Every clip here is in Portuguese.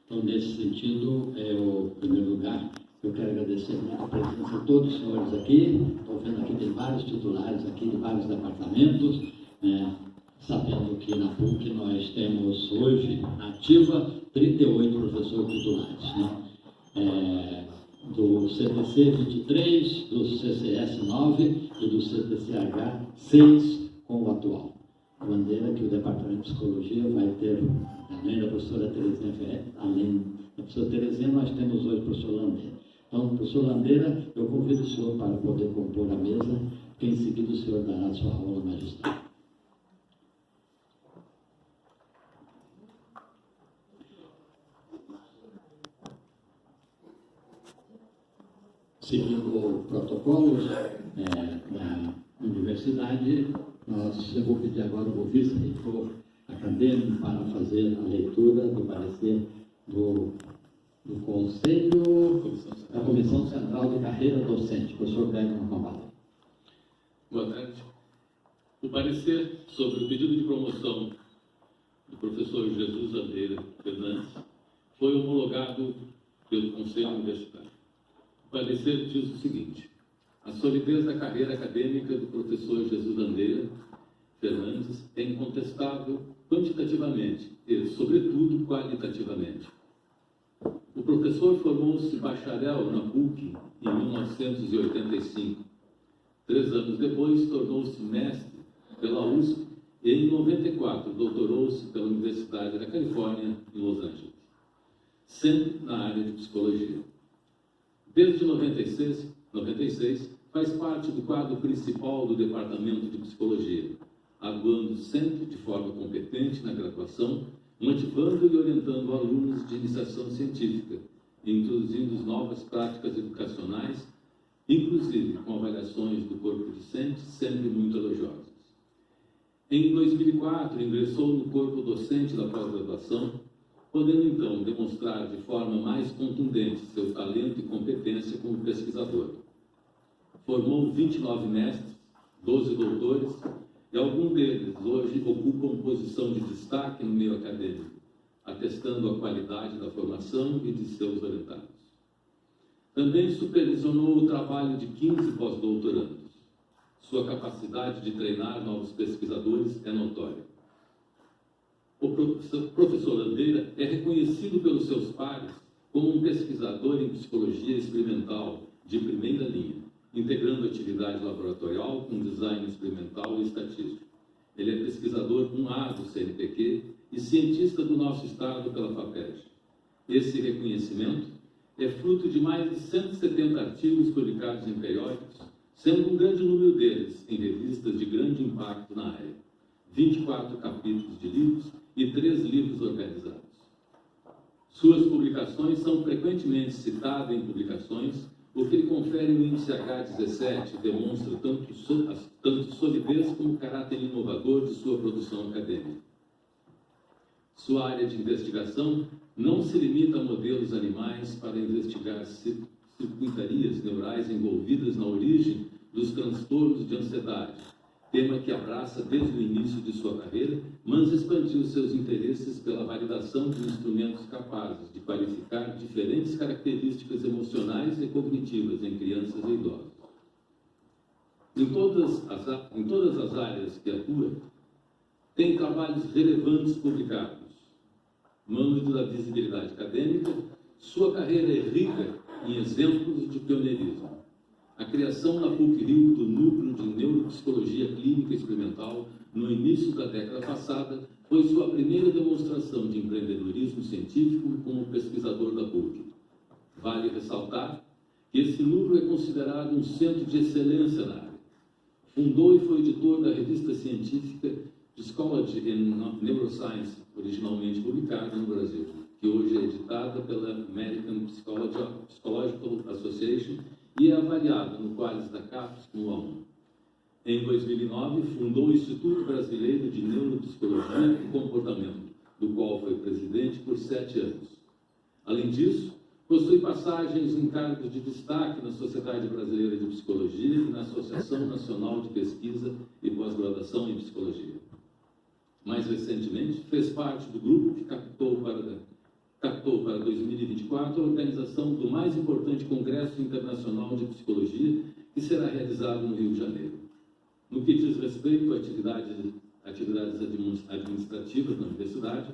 Então, nesse sentido, em primeiro lugar, eu quero agradecer muito a presença de todos os senhores aqui. Estou vendo aqui, tem vários titulares aqui de vários departamentos, sabendo que na PUC nós temos hoje, na ativa, 38 professores titulares, do CTC 23, do CCS 9 e do CTCH 6 com o atual. A bandeira que o Departamento de Psicologia vai ter, além da professora Terezinha Ferreira, além da professora Terezinha, nós temos hoje o professor Landeira. Então, professor Landeira, eu convido o senhor para poder compor a mesa, que em seguida o senhor dará a sua aula magistral. Seguindo o protocolo da universidade, eu vou pedir agora ao vice-reitor acadêmico para fazer a leitura do parecer do Conselho da Comissão Central de Carreira Docente. Professor Bergman Campbell. Boa tarde. O parecer sobre o pedido de promoção do professor Jesus Andeira Fernandes foi homologado pelo Conselho Universitário. O parecer diz o seguinte: a solidez da carreira acadêmica do professor Jesus Andeira Fernandes é incontestável quantitativamente e, sobretudo, qualitativamente. O professor formou-se bacharel na PUC em 1985. 3 anos depois, tornou-se mestre pela USP e, em 94, doutorou-se pela Universidade da Califórnia, em Los Angeles, sempre na área de psicologia. Desde 96, faz parte do quadro principal do Departamento de Psicologia, atuando sempre de forma competente na graduação, motivando e orientando alunos de iniciação científica, introduzindo novas práticas educacionais, inclusive com avaliações do corpo docente sempre muito elogiosas. Em 2004, ingressou no corpo docente da pós-graduação, podendo então demonstrar de forma mais contundente seu talento e competência como pesquisador. Formou 29 mestres, 12 doutores, e alguns deles hoje ocupam posição de destaque no meio acadêmico, atestando a qualidade da formação e de seus orientados. Também supervisionou o trabalho de 15 pós-doutorandos. Sua capacidade de treinar novos pesquisadores é notória. O professor Landeira é reconhecido pelos seus pares como um pesquisador em psicologia experimental de primeira linha, integrando atividade laboratorial com design experimental e estatístico. Ele é pesquisador 1A do CNPq e cientista do nosso estado pela FAPERJ. Esse reconhecimento é fruto de mais de 170 artigos publicados em periódicos, sendo um grande número deles em revistas de grande impacto na área, 24 capítulos de livros e 3 livros organizados. Suas publicações são frequentemente citadas em publicações, o que lhe confere o índice H17 e demonstra tanto solidez como caráter inovador de sua produção acadêmica. Sua área de investigação não se limita a modelos animais para investigar circuitarias neurais envolvidas na origem dos transtornos de ansiedade, tema que abraça desde o início de sua carreira, mas expandiu seus interesses pela validação de instrumentos capazes de qualificar diferentes características emocionais e cognitivas em crianças e idosos. Em todas as áreas que atua, tem trabalhos relevantes publicados. No âmbito da visibilidade acadêmica, sua carreira é rica em exemplos de pioneirismo. A criação na PUC-Rio do Núcleo de Neuropsicologia Clínica Experimental no início da década passada foi sua primeira demonstração de empreendedorismo científico como pesquisador da PUC. Vale ressaltar que esse núcleo é considerado um centro de excelência na área. Fundou e foi editor da revista científica Psychology and Neuroscience, originalmente publicada no Brasil, que hoje é editada pela American Psychological Association e é avaliada no Qualis da CAPES como A1. Em 2009, fundou o Instituto Brasileiro de Neuropsicologia e Comportamento, do qual foi presidente por 7 anos. Além disso, possui passagens em cargos de destaque na Sociedade Brasileira de Psicologia e na Associação Nacional de Pesquisa e Pós-Graduação em Psicologia. Mais recentemente, fez parte do grupo que captou para captou para 2024 a organização do mais importante Congresso Internacional de Psicologia, que será realizado no Rio de Janeiro. No que diz respeito a atividades administrativas na universidade,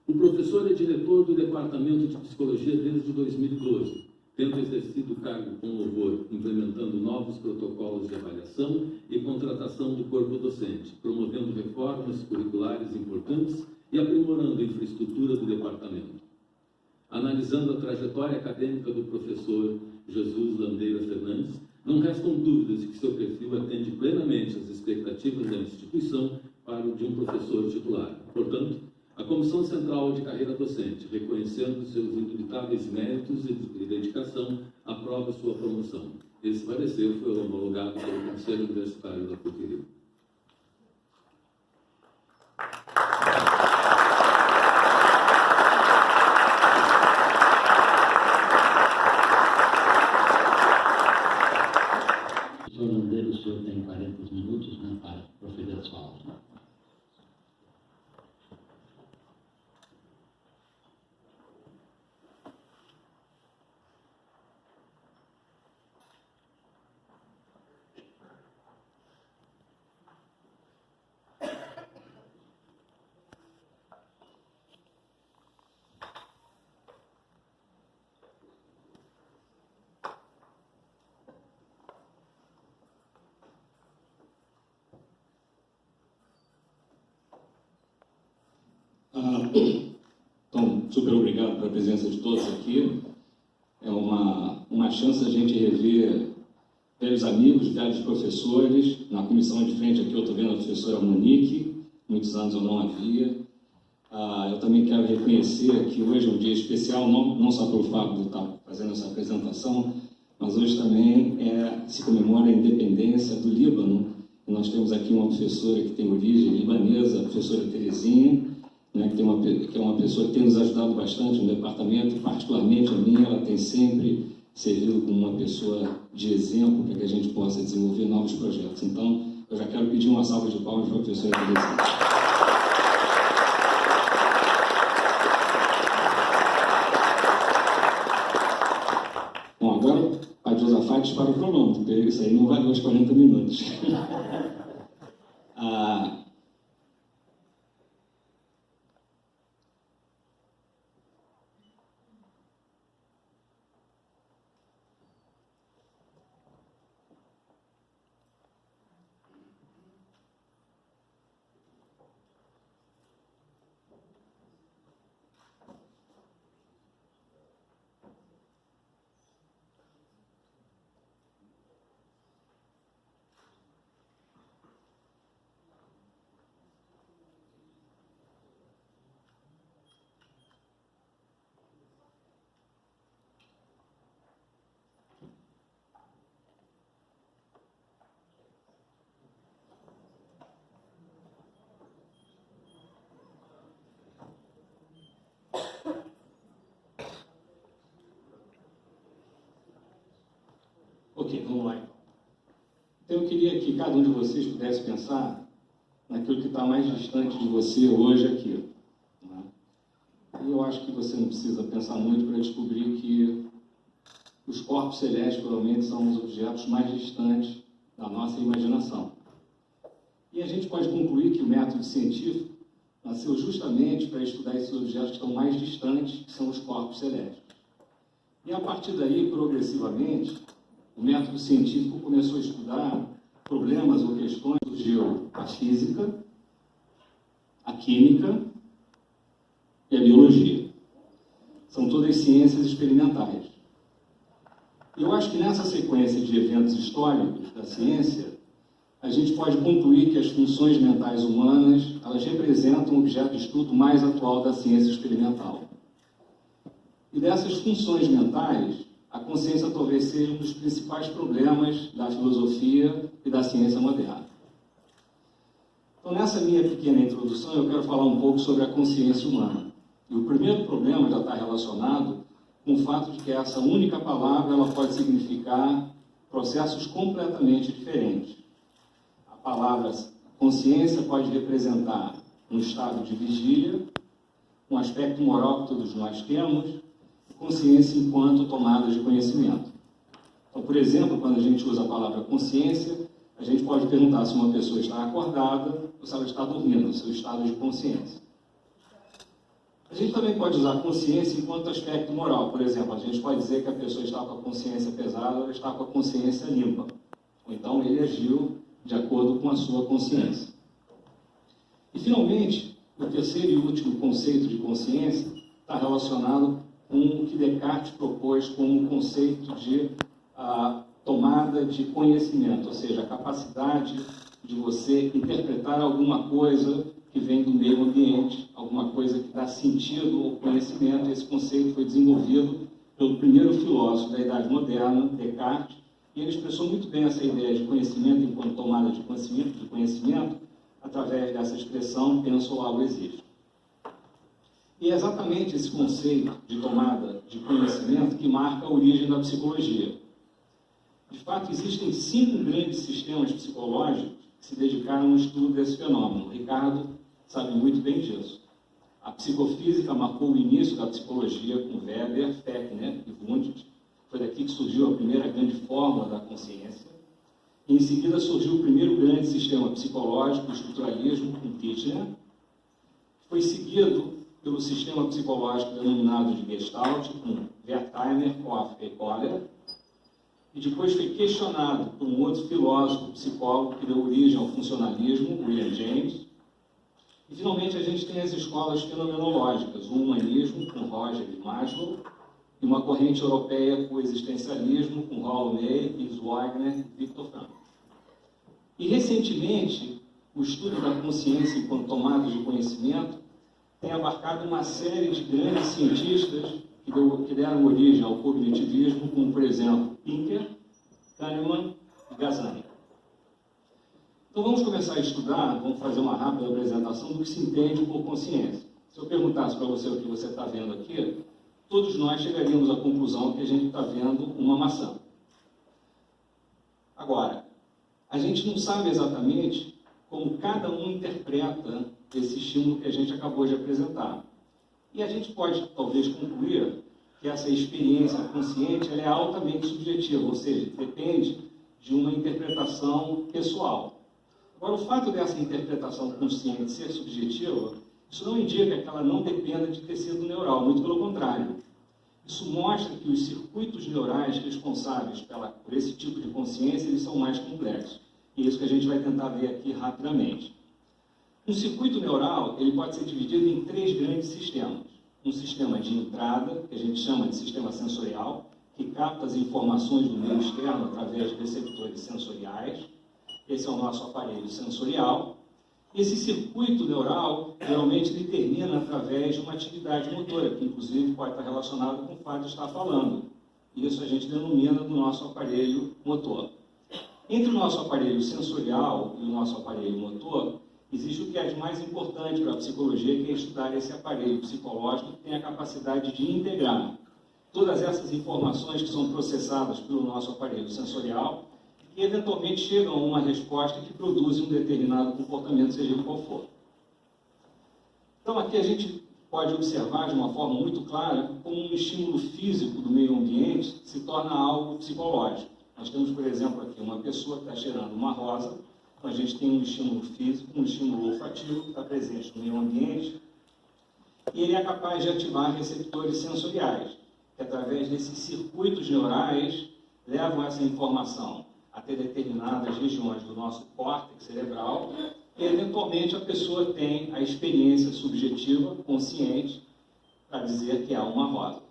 o professor é diretor do Departamento de Psicologia desde 2012, tendo exercido o cargo com louvor, implementando novos protocolos de avaliação e contratação do corpo docente, promovendo reformas curriculares importantes e aprimorando a infraestrutura do departamento. Analisando a trajetória acadêmica do professor Jesus Landeira Fernandes, não restam dúvidas de que seu perfil atende plenamente às expectativas da instituição para o de um professor titular. Portanto, a Comissão Central de Carreira Docente, reconhecendo seus indubitáveis méritos e dedicação, aprova sua promoção. Esse parecer foi homologado pelo Conselho Universitário da PUC-Rio. Professor Landeira, o senhor tem 40 minutos, né, para proferir a sua aula. Então, super obrigado pela presença de todos aqui. É uma chance da gente rever velhos amigos, velhos professores. Na comissão de frente aqui eu estou vendo a professora Monique, muitos anos eu não a via. Eu também quero reconhecer que hoje é um dia especial, não só pelo fato de eu estar fazendo essa apresentação, mas hoje também se comemora a independência do Líbano. E nós temos aqui uma professora que tem origem libanesa, a professora Terezinha, né, que é uma pessoa que tem nos ajudado bastante no departamento, e particularmente a mim, ela tem sempre servido como uma pessoa de exemplo para que a gente possa desenvolver novos projetos. Então, eu já quero pedir uma salva de palmas para a professora Terezinha. Bom, agora a Josafá dispara o cronômetro, porque isso aí não valeu os 40 minutos. Ok, vamos lá então. Eu queria que cada um de vocês pudesse pensar naquilo que está mais distante de você hoje aqui. Né? E eu acho que você não precisa pensar muito para descobrir que os corpos celestes provavelmente são os objetos mais distantes da nossa imaginação. E a gente pode concluir que o método científico nasceu justamente para estudar esses objetos que estão mais distantes, que são os corpos celestes. E a partir daí, progressivamente, o método científico começou a estudar problemas ou questões, surgiu a física, a química e a biologia. São todas ciências experimentais. Eu acho que nessa sequência de eventos históricos da ciência, a gente pode concluir que as funções mentais humanas, elas representam o objeto de estudo mais atual da ciência experimental. E dessas funções mentais, a consciência talvez seja um dos principais problemas da filosofia e da ciência moderna. Então, nessa minha pequena introdução, eu quero falar um pouco sobre a consciência humana. E o primeiro problema já está relacionado com o fato de que essa única palavra ela pode significar processos completamente diferentes. A palavra consciência pode representar um estado de vigília, um aspecto moral que todos nós temos, consciência enquanto tomada de conhecimento. Então, por exemplo, quando a gente usa a palavra consciência, a gente pode perguntar se uma pessoa está acordada ou se ela está dormindo, seu estado de consciência. A gente também pode usar consciência enquanto aspecto moral. Por exemplo, a gente pode dizer que a pessoa está com a consciência pesada ou está com a consciência limpa. Ou então ele agiu de acordo com a sua consciência. E, finalmente, o terceiro e último conceito de consciência está relacionado com o que Descartes propôs como conceito de tomada de conhecimento, ou seja, a capacidade de você interpretar alguma coisa que vem do meio ambiente, alguma coisa que dá sentido ao conhecimento. Esse conceito foi desenvolvido pelo primeiro filósofo da Idade Moderna, Descartes, e ele expressou muito bem essa ideia de conhecimento enquanto tomada de conhecimento através dessa expressão, penso, logo existo. E é exatamente esse conceito de tomada de conhecimento que marca a origem da psicologia. De fato, existem 5 grandes sistemas psicológicos que se dedicaram ao estudo desse fenômeno. O Ricardo sabe muito bem disso. A psicofísica marcou o início da psicologia com Weber, Fechner e Wundt. Foi daqui que surgiu a primeira grande fórmula da consciência. E, em seguida, surgiu o primeiro grande sistema psicológico, o estruturalismo, com Titchener. Foi seguido pelo sistema psicológico denominado de Gestalt, com Wertheimer, Koff e Kohler. E depois foi questionado por um outro filósofo, psicólogo, que deu origem ao funcionalismo, William James. E, finalmente, a gente tem as escolas fenomenológicas, o humanismo, com Roger e Maslow, e uma corrente europeia com o existencialismo, com Rollo May, Yves Wagner e Viktor Frankl. E, recentemente, o estudo da consciência enquanto tomada de conhecimento tem abarcado uma série de grandes cientistas que deram origem ao cognitivismo, como, por exemplo, Pinker, Kahneman e Gazani. Então, vamos começar a estudar, vamos fazer uma rápida apresentação do que se entende por consciência. Se eu perguntasse para você o que você está vendo aqui, todos nós chegaríamos à conclusão que a gente está vendo uma maçã. Agora, a gente não sabe exatamente como cada um interpreta esse estímulo que a gente acabou de apresentar. E a gente pode, talvez, concluir que essa experiência consciente ela é altamente subjetiva, ou seja, depende de uma interpretação pessoal. Agora, o fato dessa interpretação consciente ser subjetiva, isso não indica que ela não dependa de tecido neural, muito pelo contrário. Isso mostra que os circuitos neurais responsáveis por esse tipo de consciência eles são mais complexos. E é isso que a gente vai tentar ver aqui rapidamente. Um circuito neural ele pode ser dividido em 3 grandes sistemas. Um sistema de entrada, que a gente chama de sistema sensorial, que capta as informações do meio externo através de receptores sensoriais. Esse é o nosso aparelho sensorial. Esse circuito neural, geralmente, ele termina através de uma atividade motora, que, inclusive, pode estar relacionada com o fato de estar falando. Isso a gente denomina do nosso aparelho motor. Entre o nosso aparelho sensorial e o nosso aparelho motor, existe o que é de mais importante para a psicologia, que é estudar esse aparelho psicológico que tem a capacidade de integrar todas essas informações que são processadas pelo nosso aparelho sensorial e, eventualmente, chegam a uma resposta que produz um determinado comportamento, seja ele qual for. Então, aqui a gente pode observar de uma forma muito clara como um estímulo físico do meio ambiente se torna algo psicológico. Nós temos, por exemplo, aqui uma pessoa que está cheirando uma rosa. Então, a gente tem um estímulo físico, um estímulo olfativo que está presente no meio ambiente, e ele é capaz de ativar receptores sensoriais, que através desses circuitos neurais levam essa informação até determinadas regiões do nosso córtex cerebral, e eventualmente a pessoa tem a experiência subjetiva, consciente, para dizer que há uma rosa.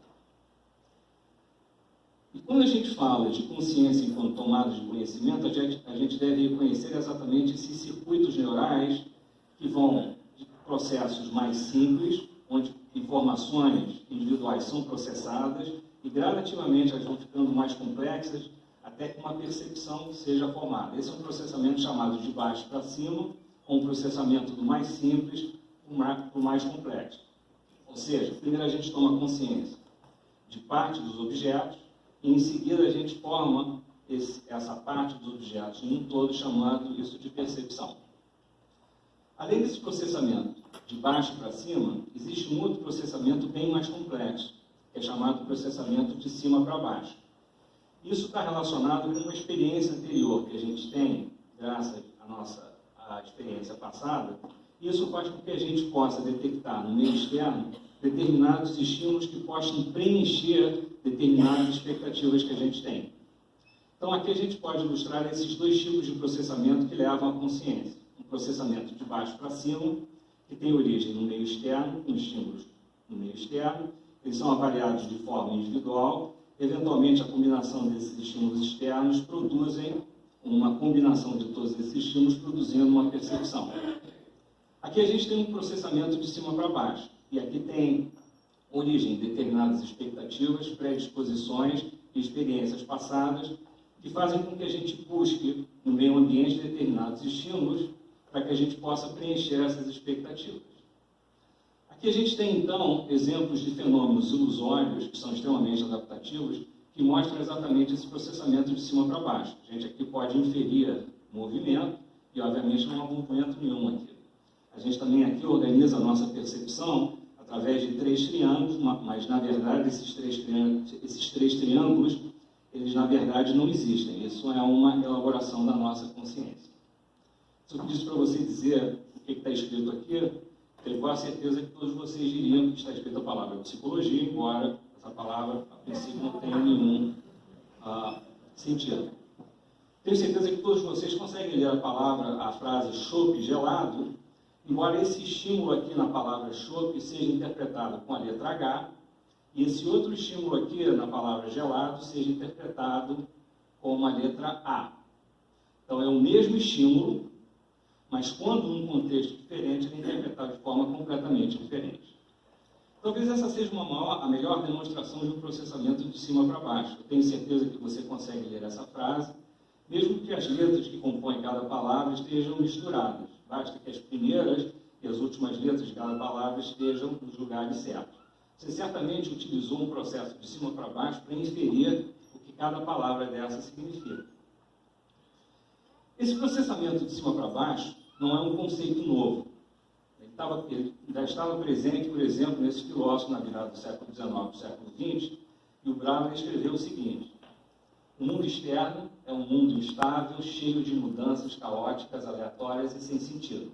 E quando a gente fala de consciência enquanto tomada de conhecimento, a gente deve reconhecer exatamente esses circuitos neurais que vão de processos mais simples, onde informações individuais são processadas, e gradativamente elas vão ficando mais complexas, até que uma percepção seja formada. Esse é um processamento chamado de baixo para cima, ou um processamento do mais simples para o mais complexo. Ou seja, primeiro a gente toma consciência de parte dos objetos, e em seguida a gente forma essa parte dos objetos em um todo, chamando isso de percepção. Além desse processamento de baixo para cima, existe um outro processamento bem mais complexo, que é chamado processamento de cima para baixo. Isso está relacionado com uma experiência anterior que a gente tem, graças à nossa experiência passada. Isso faz com que a gente possa detectar no meio externo determinados estímulos que possam preencher determinadas expectativas que a gente tem. Então, aqui a gente pode ilustrar esses dois tipos de processamento que levam à consciência. Um processamento de baixo para cima, que tem origem no meio externo, com estímulos no meio externo. Eles são avaliados de forma individual. Eventualmente, a combinação desses estímulos externos produzem uma combinação de todos esses estímulos, produzindo uma percepção. Aqui a gente tem um processamento de cima para baixo. E aqui tem origem em determinadas expectativas, predisposições e experiências passadas que fazem com que a gente busque no meio ambiente determinados estímulos para que a gente possa preencher essas expectativas. Aqui a gente tem, então, exemplos de fenômenos ilusórios, que são extremamente adaptativos, que mostram exatamente esse processamento de cima para baixo. A gente aqui pode inferir movimento, e obviamente não há movimento nenhum aqui. A gente também aqui organiza a nossa percepção através de 3 triângulos, mas na verdade esses três triângulos, eles na verdade não existem. Isso é uma elaboração da nossa consciência. Se eu pedisse para você dizer o que está escrito aqui, tenho quase certeza que todos vocês diriam que está escrito a palavra psicologia, embora essa palavra, a princípio, não tenha nenhum sentido. Tenho certeza que todos vocês conseguem ler a frase chope gelado, embora esse estímulo aqui na palavra chope seja interpretado com a letra H, e esse outro estímulo aqui na palavra gelado seja interpretado com a letra A. Então, é o mesmo estímulo, mas quando num contexto diferente, ele é interpretado de forma completamente diferente. Talvez essa seja a melhor demonstração de um processamento de cima para baixo. Eu tenho certeza que você consegue ler essa frase, mesmo que as letras que compõem cada palavra estejam misturadas. Basta que as primeiras e as últimas letras de cada palavra estejam nos lugares certos. Você certamente utilizou um processo de cima para baixo para inferir o que cada palavra dessa significa. Esse processamento de cima para baixo não é um conceito novo. Ele já estava presente, por exemplo, nesse filósofo na virada do século XIX para o século XX, e o Bravner escreveu o seguinte: o mundo externo é um mundo instável, cheio de mudanças caóticas, aleatórias e sem sentido.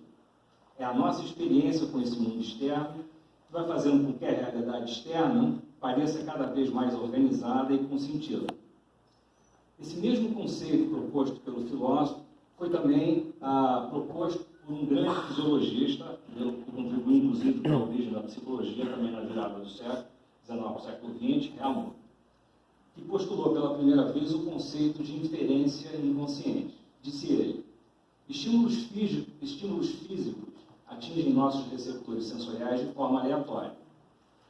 É a nossa experiência com esse mundo externo que vai fazendo com que a realidade externa pareça cada vez mais organizada e com sentido. Esse mesmo conceito proposto pelo filósofo foi também proposto por um grande fisiologista, que contribuiu inclusive para a origem da psicologia, também na virada do século XIX para o século XX, Helmut, que postulou pela primeira vez o conceito de inferência inconsciente. Disse ele: estímulos físicos atingem nossos receptores sensoriais de forma aleatória.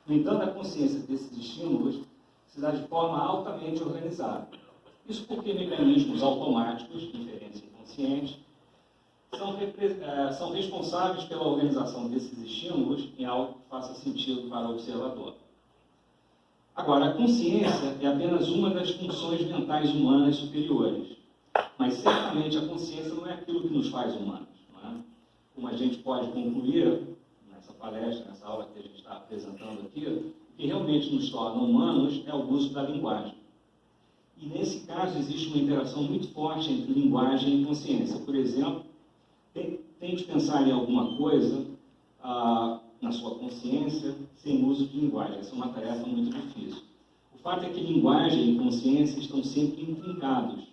No entanto, a consciência desses estímulos se dá de forma altamente organizada. Isso porque mecanismos automáticos, de inferência inconsciente, são responsáveis pela organização desses estímulos em algo que faça sentido para o observador. Agora, a consciência é apenas uma das funções mentais humanas superiores, mas certamente a consciência não é aquilo que nos faz humanos. Não é? Como a gente pode concluir nessa palestra, nessa aula que a gente está apresentando aqui, o que realmente nos torna humanos é o uso da linguagem. E nesse caso existe uma interação muito forte entre linguagem e consciência. Por exemplo, tente pensar em alguma coisa na sua consciência sem uso de linguagem. Essa é uma tarefa muito difícil. O fato é que linguagem e consciência estão sempre intrincados.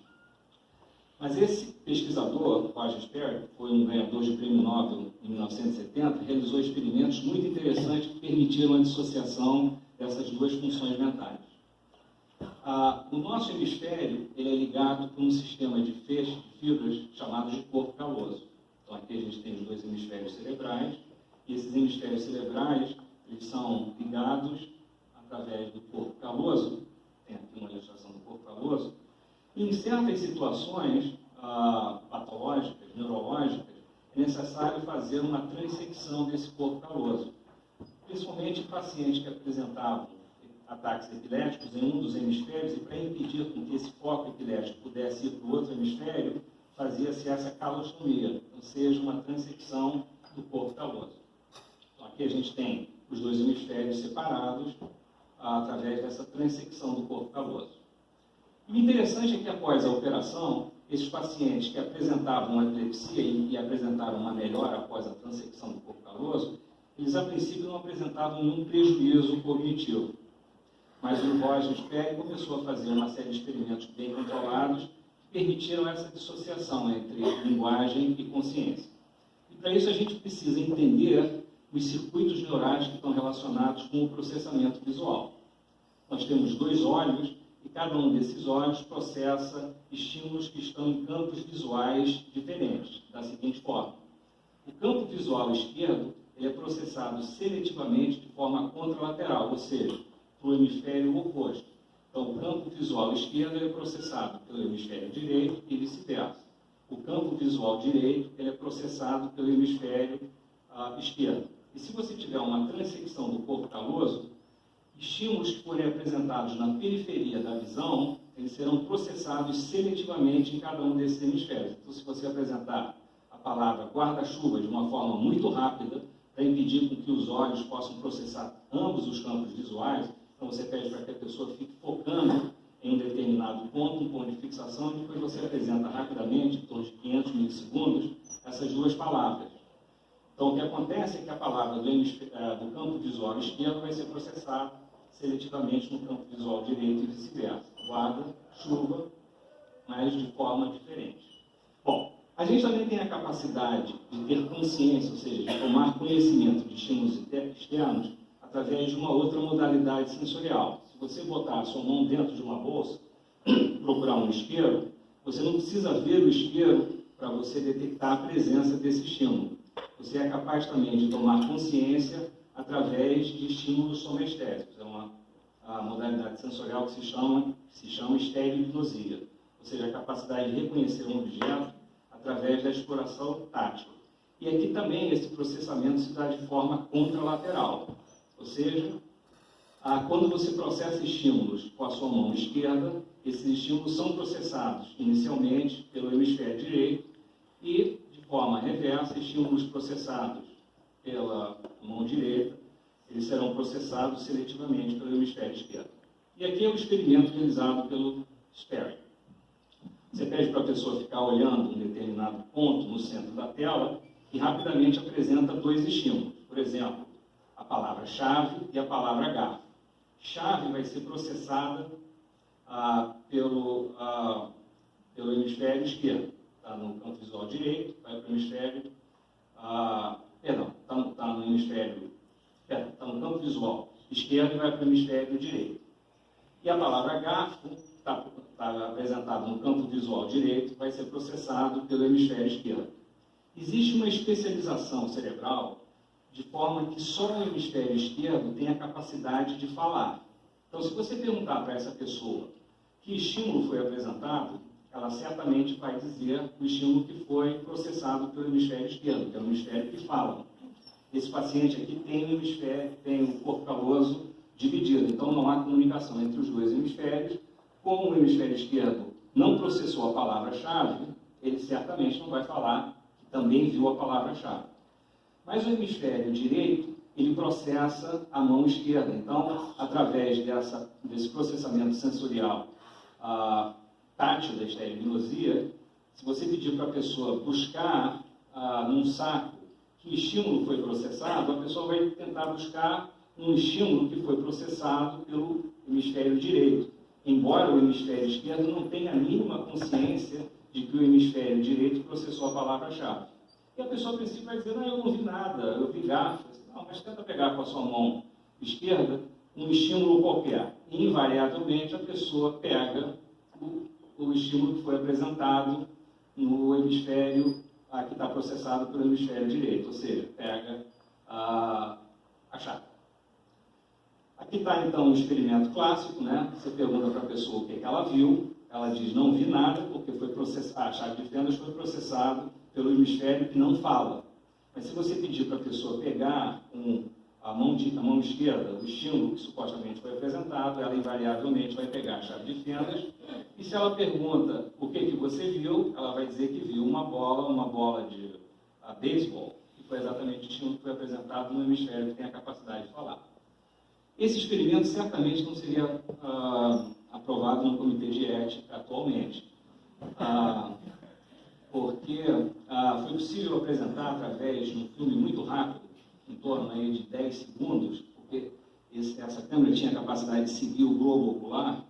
Mas esse pesquisador, Roger Sperry, que foi um ganhador de prêmio Nobel em 1970, realizou experimentos muito interessantes que permitiram a dissociação dessas duas funções mentais. O nosso hemisfério ele é ligado por um sistema de feixes de fibras chamados de corpo caloso. Então aqui a gente tem os dois hemisférios cerebrais, e esses hemisférios cerebrais eles são ligados através do corpo caloso. Tem aqui uma ilustração do corpo caloso. E em certas situações patológicas, neurológicas, é necessário fazer uma transecção desse corpo caloso. Principalmente em pacientes que apresentavam ataques epiléticos em um dos hemisférios, e para impedir com que esse foco epilético pudesse ir para o outro hemisfério, fazia-se essa calostomia, ou seja, uma transecção do corpo caloso. aqui a gente tem os dois hemisférios separados através dessa transecção do corpo caloso. E o interessante é que após a operação, esses pacientes que apresentavam uma epilepsia e apresentaram uma melhora após a transecção do corpo caloso, eles a princípio não apresentavam nenhum prejuízo cognitivo. Mas o Roger Sperry começou a fazer uma série de experimentos bem controlados que permitiram essa dissociação entre linguagem e consciência. E para isso a gente precisa entender os circuitos neurais que estão relacionados com o processamento visual. Nós temos dois olhos e cada um desses olhos processa estímulos que estão em campos visuais diferentes, da seguinte forma. O campo visual esquerdo ele é processado seletivamente de forma contralateral, ou seja, para o hemisfério oposto. Então, o campo visual esquerdo ele é processado pelo hemisfério direito e vice-versa. O campo visual direito ele é processado pelo hemisfério esquerdo. E se você tiver uma transecção do corpo caloso, estímulos que forem apresentados na periferia da visão, eles serão processados seletivamente em cada um desses hemisférios. Então, se você apresentar a palavra guarda-chuva de uma forma muito rápida, para impedir com que os olhos possam processar ambos os campos visuais, então você pede para que a pessoa fique focando em um determinado ponto, um ponto de fixação, e depois você apresenta rapidamente, em torno de 500 milissegundos, essas duas palavras. Então, o que acontece é que a palavra do campo visual esquerdo vai ser processada seletivamente no campo visual direito e vice-versa. Guarda, chuva, mas de forma diferente. Bom, a gente também tem a capacidade de ter consciência, ou seja, de tomar conhecimento de estímulos externos através de uma outra modalidade sensorial. Se você botar a sua mão dentro de uma bolsa, procurar um isqueiro, você não precisa ver o isqueiro para você detectar a presença desse estímulo. Você é capaz também de tomar consciência através de estímulos somestésicos. É uma modalidade sensorial que se chama estereohipnosia, ou seja, a capacidade de reconhecer um objeto através da exploração tátil. E aqui também esse processamento se dá de forma contralateral, ou seja, quando você processa estímulos com a sua mão esquerda, esses estímulos são processados inicialmente pelo hemisfério direito e, de forma reversa, estímulos processados pela mão direita, eles serão processados seletivamente pelo hemisfério esquerdo. E aqui é o experimento realizado pelo Sperry. Você pede para a pessoa ficar olhando um determinado ponto no centro da tela e rapidamente apresenta dois estímulos. Por exemplo, a palavra-chave e a palavra garfo. Chave vai ser processada pelo hemisfério esquerdo. Está no campo visual direito, vai para o hemisfério... está no campo visual esquerdo e vai para o hemisfério direito. E a palavra garfo está apresentada no campo visual direito, vai ser processado pelo hemisfério esquerdo. Existe uma especialização cerebral de forma que só o hemisfério esquerdo tem a capacidade de falar. Então, se você perguntar para essa pessoa que estímulo foi apresentado, ela certamente vai dizer o estímulo que foi processado pelo hemisfério esquerdo, que é o hemisfério que fala. Esse paciente aqui tem o corpo caloso dividido, então não há comunicação entre os dois hemisférios. Como o hemisfério esquerdo não processou a palavra-chave, ele certamente não vai falar que também viu a palavra-chave. Mas o hemisfério direito, ele processa a mão esquerda. Então, através desse processamento sensorial tátil da estereognosia, se você pedir para a pessoa buscar num saco que estímulo foi processado, a pessoa vai tentar buscar um estímulo que foi processado pelo hemisfério direito, embora o hemisfério esquerdo não tenha a mínima consciência de que o hemisfério direito processou a palavra-chave. E a pessoa, a princípio, vai dizer, não, eu não vi nada, eu vi garfo. Não, mas tenta pegar com a sua mão esquerda um estímulo qualquer. E, invariavelmente, a pessoa pega o estímulo que foi apresentado no hemisfério que está processado pelo hemisfério direito, ou seja, pega a chave. Aqui está, então, um experimento clássico, né? Você pergunta para a pessoa o que ela viu, ela diz, não vi nada, porque a chave de fendas foi processado pelo hemisfério que não fala. Mas se você pedir para a pessoa pegar a mão esquerda, o estímulo que supostamente foi apresentado, ela invariavelmente vai pegar a chave de fendas, e se ela pergunta o que você viu, ela vai dizer que viu uma bola de beisebol, que foi exatamente o estímulo que foi apresentado no hemisfério que tem a capacidade de falar. Esse experimento certamente não seria aprovado no comitê de ética atualmente, porque foi possível apresentar através de um filme muito rápido, em torno aí de 10 segundos, porque essa câmera tinha a capacidade de seguir o globo ocular.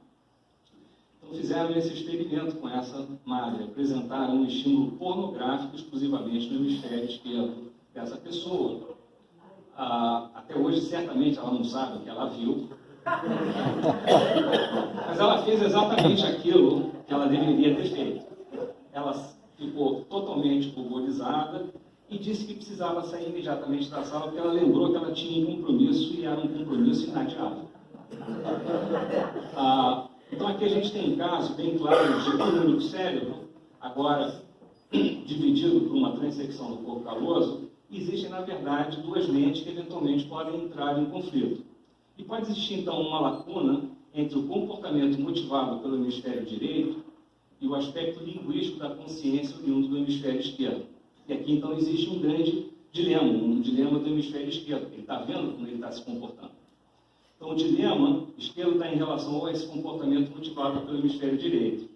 Então fizeram esse experimento com essa madre, apresentaram um estímulo pornográfico exclusivamente no hemisfério esquerdo dessa pessoa. Até hoje, certamente, ela não sabe o que ela viu, mas ela fez exatamente aquilo que ela deveria ter feito. Ela ficou totalmente ruborizada e disse que precisava sair imediatamente da sala, porque ela lembrou que ela tinha um compromisso e era um compromisso inadiável. Então aqui a gente tem um caso bem claro de um único cérebro, agora dividido por uma transecção do corpo caloso. Existem, na verdade, duas mentes que eventualmente podem entrar em conflito. E pode existir, então, uma lacuna entre o comportamento motivado pelo hemisfério direito e o aspecto linguístico da consciência oriundo do hemisfério esquerdo. E aqui, então, existe um grande dilema, um dilema do hemisfério esquerdo. Ele está vendo como ele está se comportando. Então, o dilema esquerdo está em relação a esse comportamento motivado pelo hemisfério direito.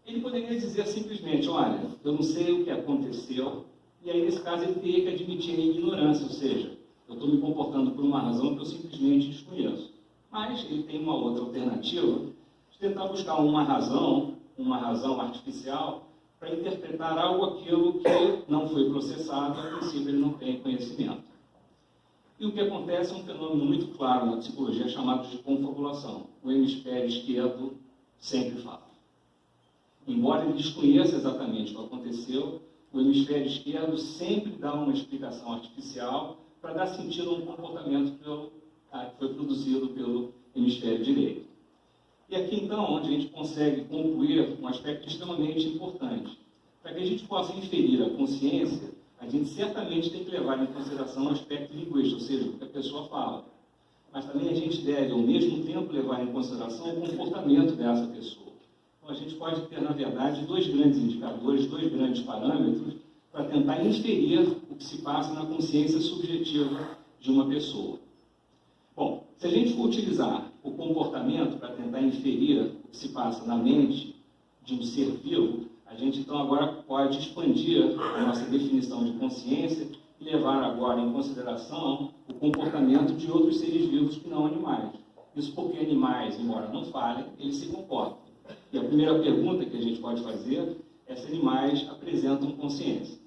Ele poderia dizer simplesmente, olha, eu não sei o que aconteceu, e aí, nesse caso, ele teria que admitir a ignorância, ou seja, eu estou me comportando por uma razão que eu simplesmente desconheço. Mas ele tem uma outra alternativa de tentar buscar uma razão artificial, para interpretar aquilo que não foi processado, a princípio ele não tem conhecimento. E o que acontece é um fenômeno muito claro na psicologia chamado de confabulação. O hemisfério esquerdo sempre fala. Embora ele desconheça exatamente o que aconteceu, o hemisfério esquerdo sempre dá uma explicação artificial para dar sentido a um comportamento que foi produzido pelo hemisfério direito. E aqui, então, onde a gente consegue concluir um aspecto extremamente importante. Para que a gente possa inferir a consciência, a gente certamente tem que levar em consideração o aspecto linguístico, ou seja, o que a pessoa fala. Mas também a gente deve, ao mesmo tempo, levar em consideração o comportamento dessa pessoa. Então, a gente pode ter, na verdade, dois grandes indicadores, dois grandes parâmetros, para tentar inferir o que se passa na consciência subjetiva de uma pessoa. Bom, se a gente for utilizar o comportamento para tentar inferir o que se passa na mente de um ser vivo, a gente então agora pode expandir a nossa definição de consciência e levar agora em consideração o comportamento de outros seres vivos que não animais. Isso porque animais, embora não falem, eles se comportam. E a primeira pergunta que a gente pode fazer é se animais apresentam consciência.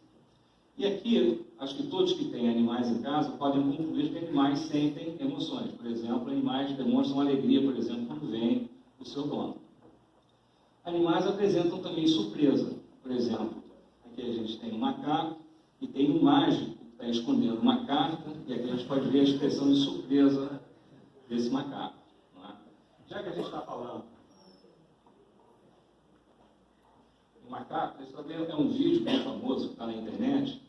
E aqui, acho que todos que têm animais em casa podem concluir que animais sentem emoções. Por exemplo, animais demonstram alegria, por exemplo, quando vem o seu dono. Animais apresentam também surpresa. Por exemplo, aqui a gente tem um macaco e tem um mágico que está escondendo uma carta, e aqui a gente pode ver a expressão de surpresa desse macaco. Não é? Já que a gente está falando de macaco, esse também é um vídeo bem famoso que está na internet.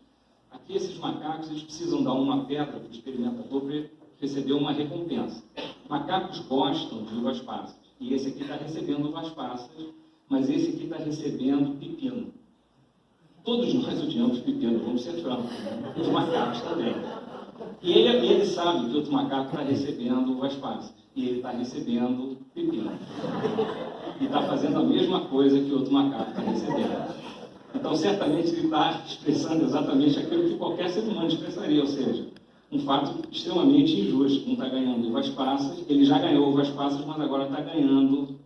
Aqui esses macacos eles precisam dar uma pedra para o experimentador para receber uma recompensa. Macacos gostam de uvas passas. E esse aqui está recebendo uvas passas, mas esse aqui está recebendo pepino. Todos nós odiamos pepino, vamos ser francos. Os macacos também. E ele sabe que outro macaco está recebendo uvas passas. E ele está recebendo pepino. E está fazendo a mesma coisa que outro macaco está recebendo. Então, certamente, ele está expressando exatamente aquilo que qualquer ser humano expressaria, ou seja, um fato extremamente injusto. Um está ganhando uvas passas, ele já ganhou uvas passas, mas agora está ganhando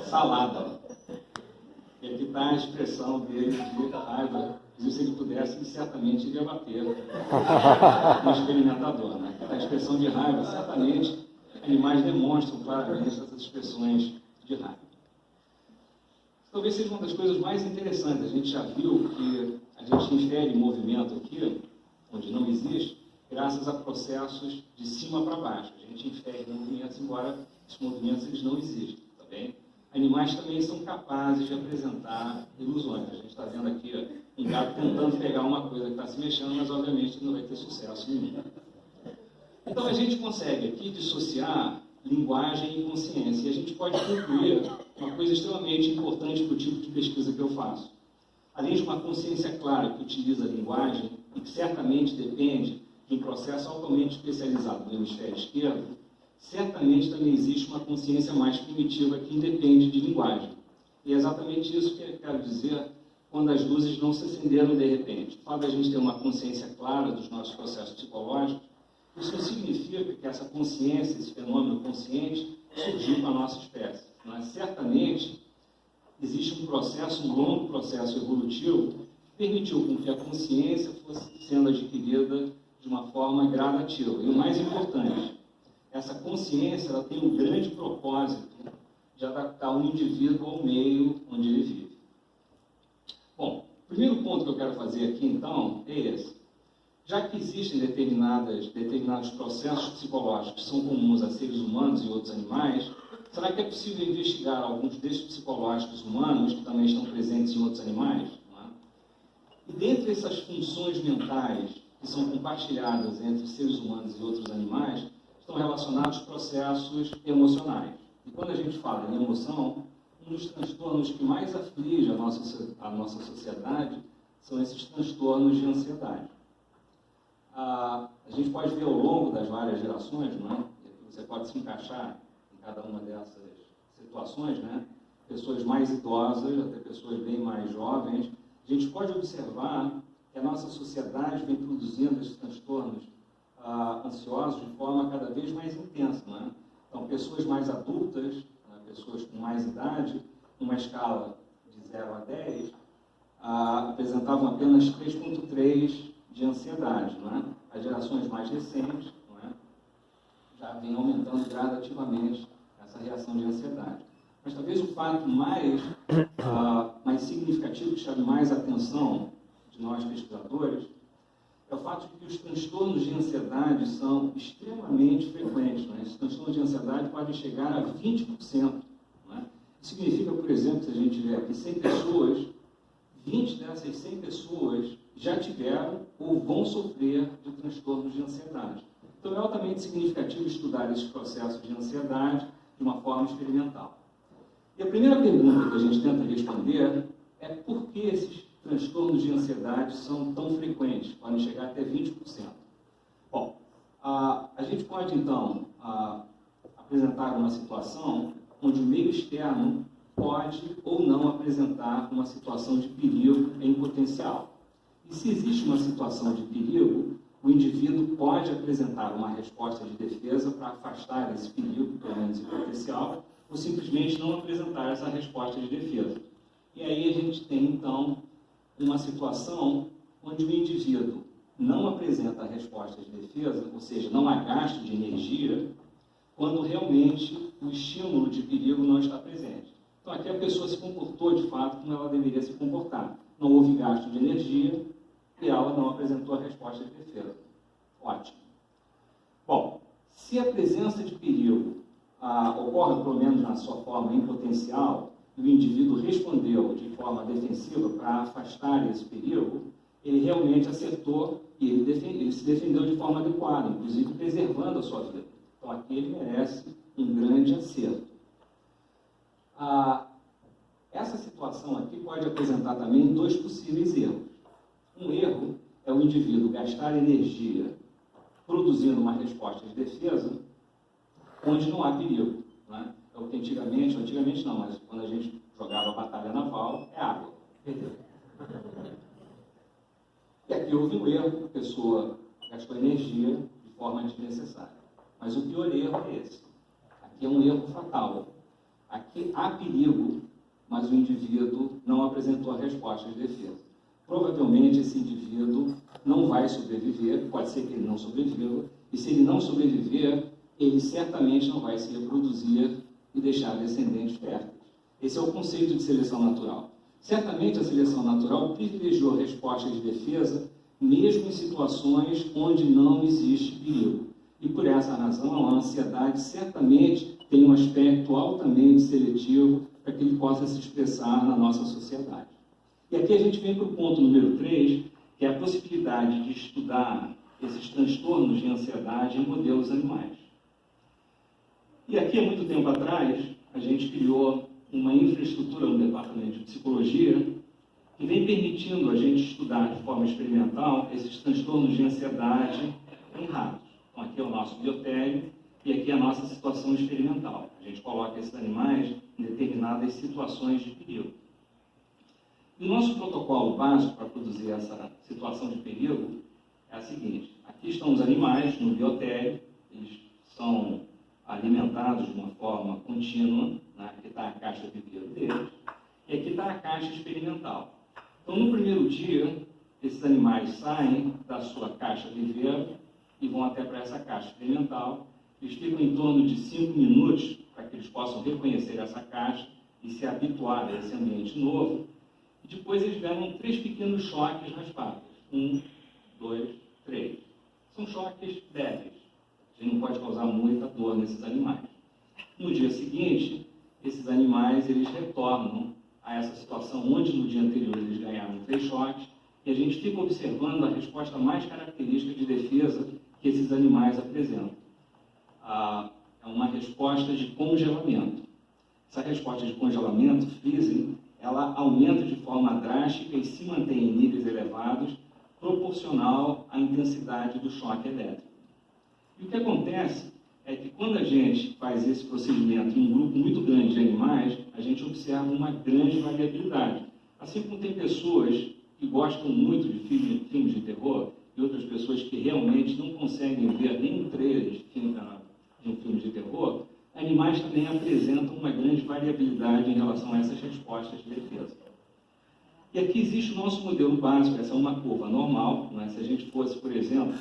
salada. E aqui está a expressão dele de raiva. Se ele pudesse, ele certamente iria bater no experimentador. Né? Aqui está a expressão de raiva, certamente, animais demonstram claramente essas expressões de raiva. Talvez seja uma das coisas mais interessantes. A gente já viu que a gente infere movimento aqui, onde não existe, graças a processos de cima para baixo. A gente infere movimentos, embora esses movimentos eles não existem. Tá bem? Animais também são capazes de apresentar ilusões. A gente está vendo aqui um gato tentando pegar uma coisa que está se mexendo, mas obviamente não vai ter sucesso nenhum. Então a gente consegue aqui dissociar linguagem e consciência. E a gente pode concluir uma coisa extremamente importante para o tipo de pesquisa que eu faço. além de uma consciência clara que utiliza a linguagem e que certamente depende de um processo altamente especializado no hemisfério esquerdo, certamente também existe uma consciência mais primitiva que independe de linguagem. E é exatamente isso que eu quero dizer quando as luzes não se acenderam de repente. O fato de a gente ter uma consciência clara dos nossos processos psicológicos, isso não significa que essa consciência, esse fenômeno consciente, surgiu com a nossa espécie. Mas certamente existe um longo processo evolutivo que permitiu com que a consciência fosse sendo adquirida de uma forma gradativa. E o mais importante, essa consciência ela tem um grande propósito de adaptar o indivíduo ao meio onde ele vive. Bom, o primeiro ponto que eu quero fazer aqui, então, é esse. Já que existem determinados processos psicológicos que são comuns a seres humanos e outros animais, será que é possível investigar alguns desses psicológicos humanos que também estão presentes em outros animais? Não é? E dentre essas funções mentais que são compartilhadas entre seres humanos e outros animais, estão relacionados processos emocionais. E quando a gente fala em emoção, um dos transtornos que mais aflige a nossa sociedade são esses transtornos de ansiedade. A gente pode ver ao longo das várias gerações, não é? Você pode se encaixar em cada uma dessas situações, né? Pessoas mais idosas, até pessoas bem mais jovens. A gente pode observar que a nossa sociedade vem produzindo esses transtornos ansiosos de forma cada vez mais intensa, não é? Então, pessoas mais adultas, né? Pessoas com mais idade, numa escala de 0 a 10, apresentavam apenas 3,3 de ansiedade, não é? As gerações mais recentes, não é? Já vem aumentando gradativamente essa reação de ansiedade. Mas talvez o fato mais significativo que chame mais a atenção de nós pesquisadores é o fato de que os transtornos de ansiedade são extremamente frequentes. Não é? Esses transtornos de ansiedade podem chegar a 20%. Não é? Isso significa, por exemplo, se a gente tiver aqui 100 pessoas, 20 dessas 100 pessoas já tiveram ou vão sofrer de transtornos de ansiedade. Então é altamente significativo estudar esses processos de ansiedade de uma forma experimental. E a primeira pergunta que a gente tenta responder é por que esses transtornos de ansiedade são tão frequentes, podem chegar até 20%. Bom, a gente pode então apresentar uma situação onde o meio externo pode ou não apresentar uma situação de perigo em potencial. E se existe uma situação de perigo, o indivíduo pode apresentar uma resposta de defesa para afastar esse perigo, pelo menos em potencial, ou simplesmente não apresentar essa resposta de defesa. E aí a gente tem, então, uma situação onde o indivíduo não apresenta a resposta de defesa, ou seja, não há gasto de energia, quando realmente o estímulo de perigo não está presente. Então, aqui a pessoa se comportou, de fato, como ela deveria se comportar. Não houve gasto de energia e ela não apresentou a resposta de defesa. Ótimo. Bom, se a presença de perigo ocorre, pelo menos na sua forma em potencial, e o indivíduo respondeu de forma defensiva para afastar esse perigo, ele realmente acertou e ele se defendeu de forma adequada, inclusive preservando a sua vida. Então, aqui ele merece um grande acerto. Essa situação aqui pode apresentar também dois possíveis erros. Um erro é o indivíduo gastar energia produzindo uma resposta de defesa onde não há perigo. Né? É o que antigamente não, mas quando a gente jogava a batalha naval, é água. Perdeu. E aqui houve um erro, a pessoa gastou energia de forma desnecessária. Mas o pior erro é esse. Aqui é um erro fatal. Aqui há perigo, mas o indivíduo não apresentou a resposta de defesa. Provavelmente esse indivíduo não vai sobreviver, pode ser que ele não sobreviva, e se ele não sobreviver, ele certamente não vai se reproduzir e deixar descendentes férteis. Esse é o conceito de seleção natural. Certamente a seleção natural privilegiou respostas de defesa, mesmo em situações onde não existe perigo. E por essa razão, a ansiedade certamente tem um aspecto altamente seletivo para que ele possa se expressar na nossa sociedade. E aqui a gente vem para o ponto número 3, que é a possibilidade de estudar esses transtornos de ansiedade em modelos animais. E aqui, há muito tempo atrás, a gente criou uma infraestrutura no departamento de psicologia que vem permitindo a gente estudar de forma experimental esses transtornos de ansiedade em ratos. Então, aqui é o nosso biotério e aqui é a nossa situação experimental. A gente coloca esses animais em determinadas situações de perigo. E o nosso protocolo básico para produzir essa situação de perigo é a seguinte: aqui estão os animais no biotério, eles são alimentados de uma forma contínua, né? Aqui está a caixa de viveiro deles, e aqui está a caixa experimental. Então, no primeiro dia, esses animais saem da sua caixa viveiro e vão até para essa caixa experimental. Eles ficam em torno de 5 minutos para que eles possam reconhecer essa caixa e se habituar a esse ambiente novo. E depois eles levam 3 pequenos choques nas patas. 1, 2, 3. São choques leves. A gente não pode causar muita dor nesses animais. No dia seguinte, esses animais eles retornam a essa situação onde no dia anterior eles ganharam 3 choques, e a gente fica observando a resposta mais característica de defesa que esses animais apresentam. É uma resposta de congelamento. Essa resposta de congelamento, freezing, ela aumenta de forma drástica e se mantém em níveis elevados, proporcional à intensidade do choque elétrico. E o que acontece é que quando a gente faz esse procedimento em um grupo muito grande de animais, a gente observa uma grande variabilidade. Assim como tem pessoas que gostam muito de filmes de terror e outras pessoas que realmente não conseguem ver nenhum trailer de um filme de terror, animais também apresentam uma grande variabilidade em relação a essas respostas de defesa. E aqui existe o nosso modelo básico, essa é uma curva normal, né? Se a gente fosse, por exemplo,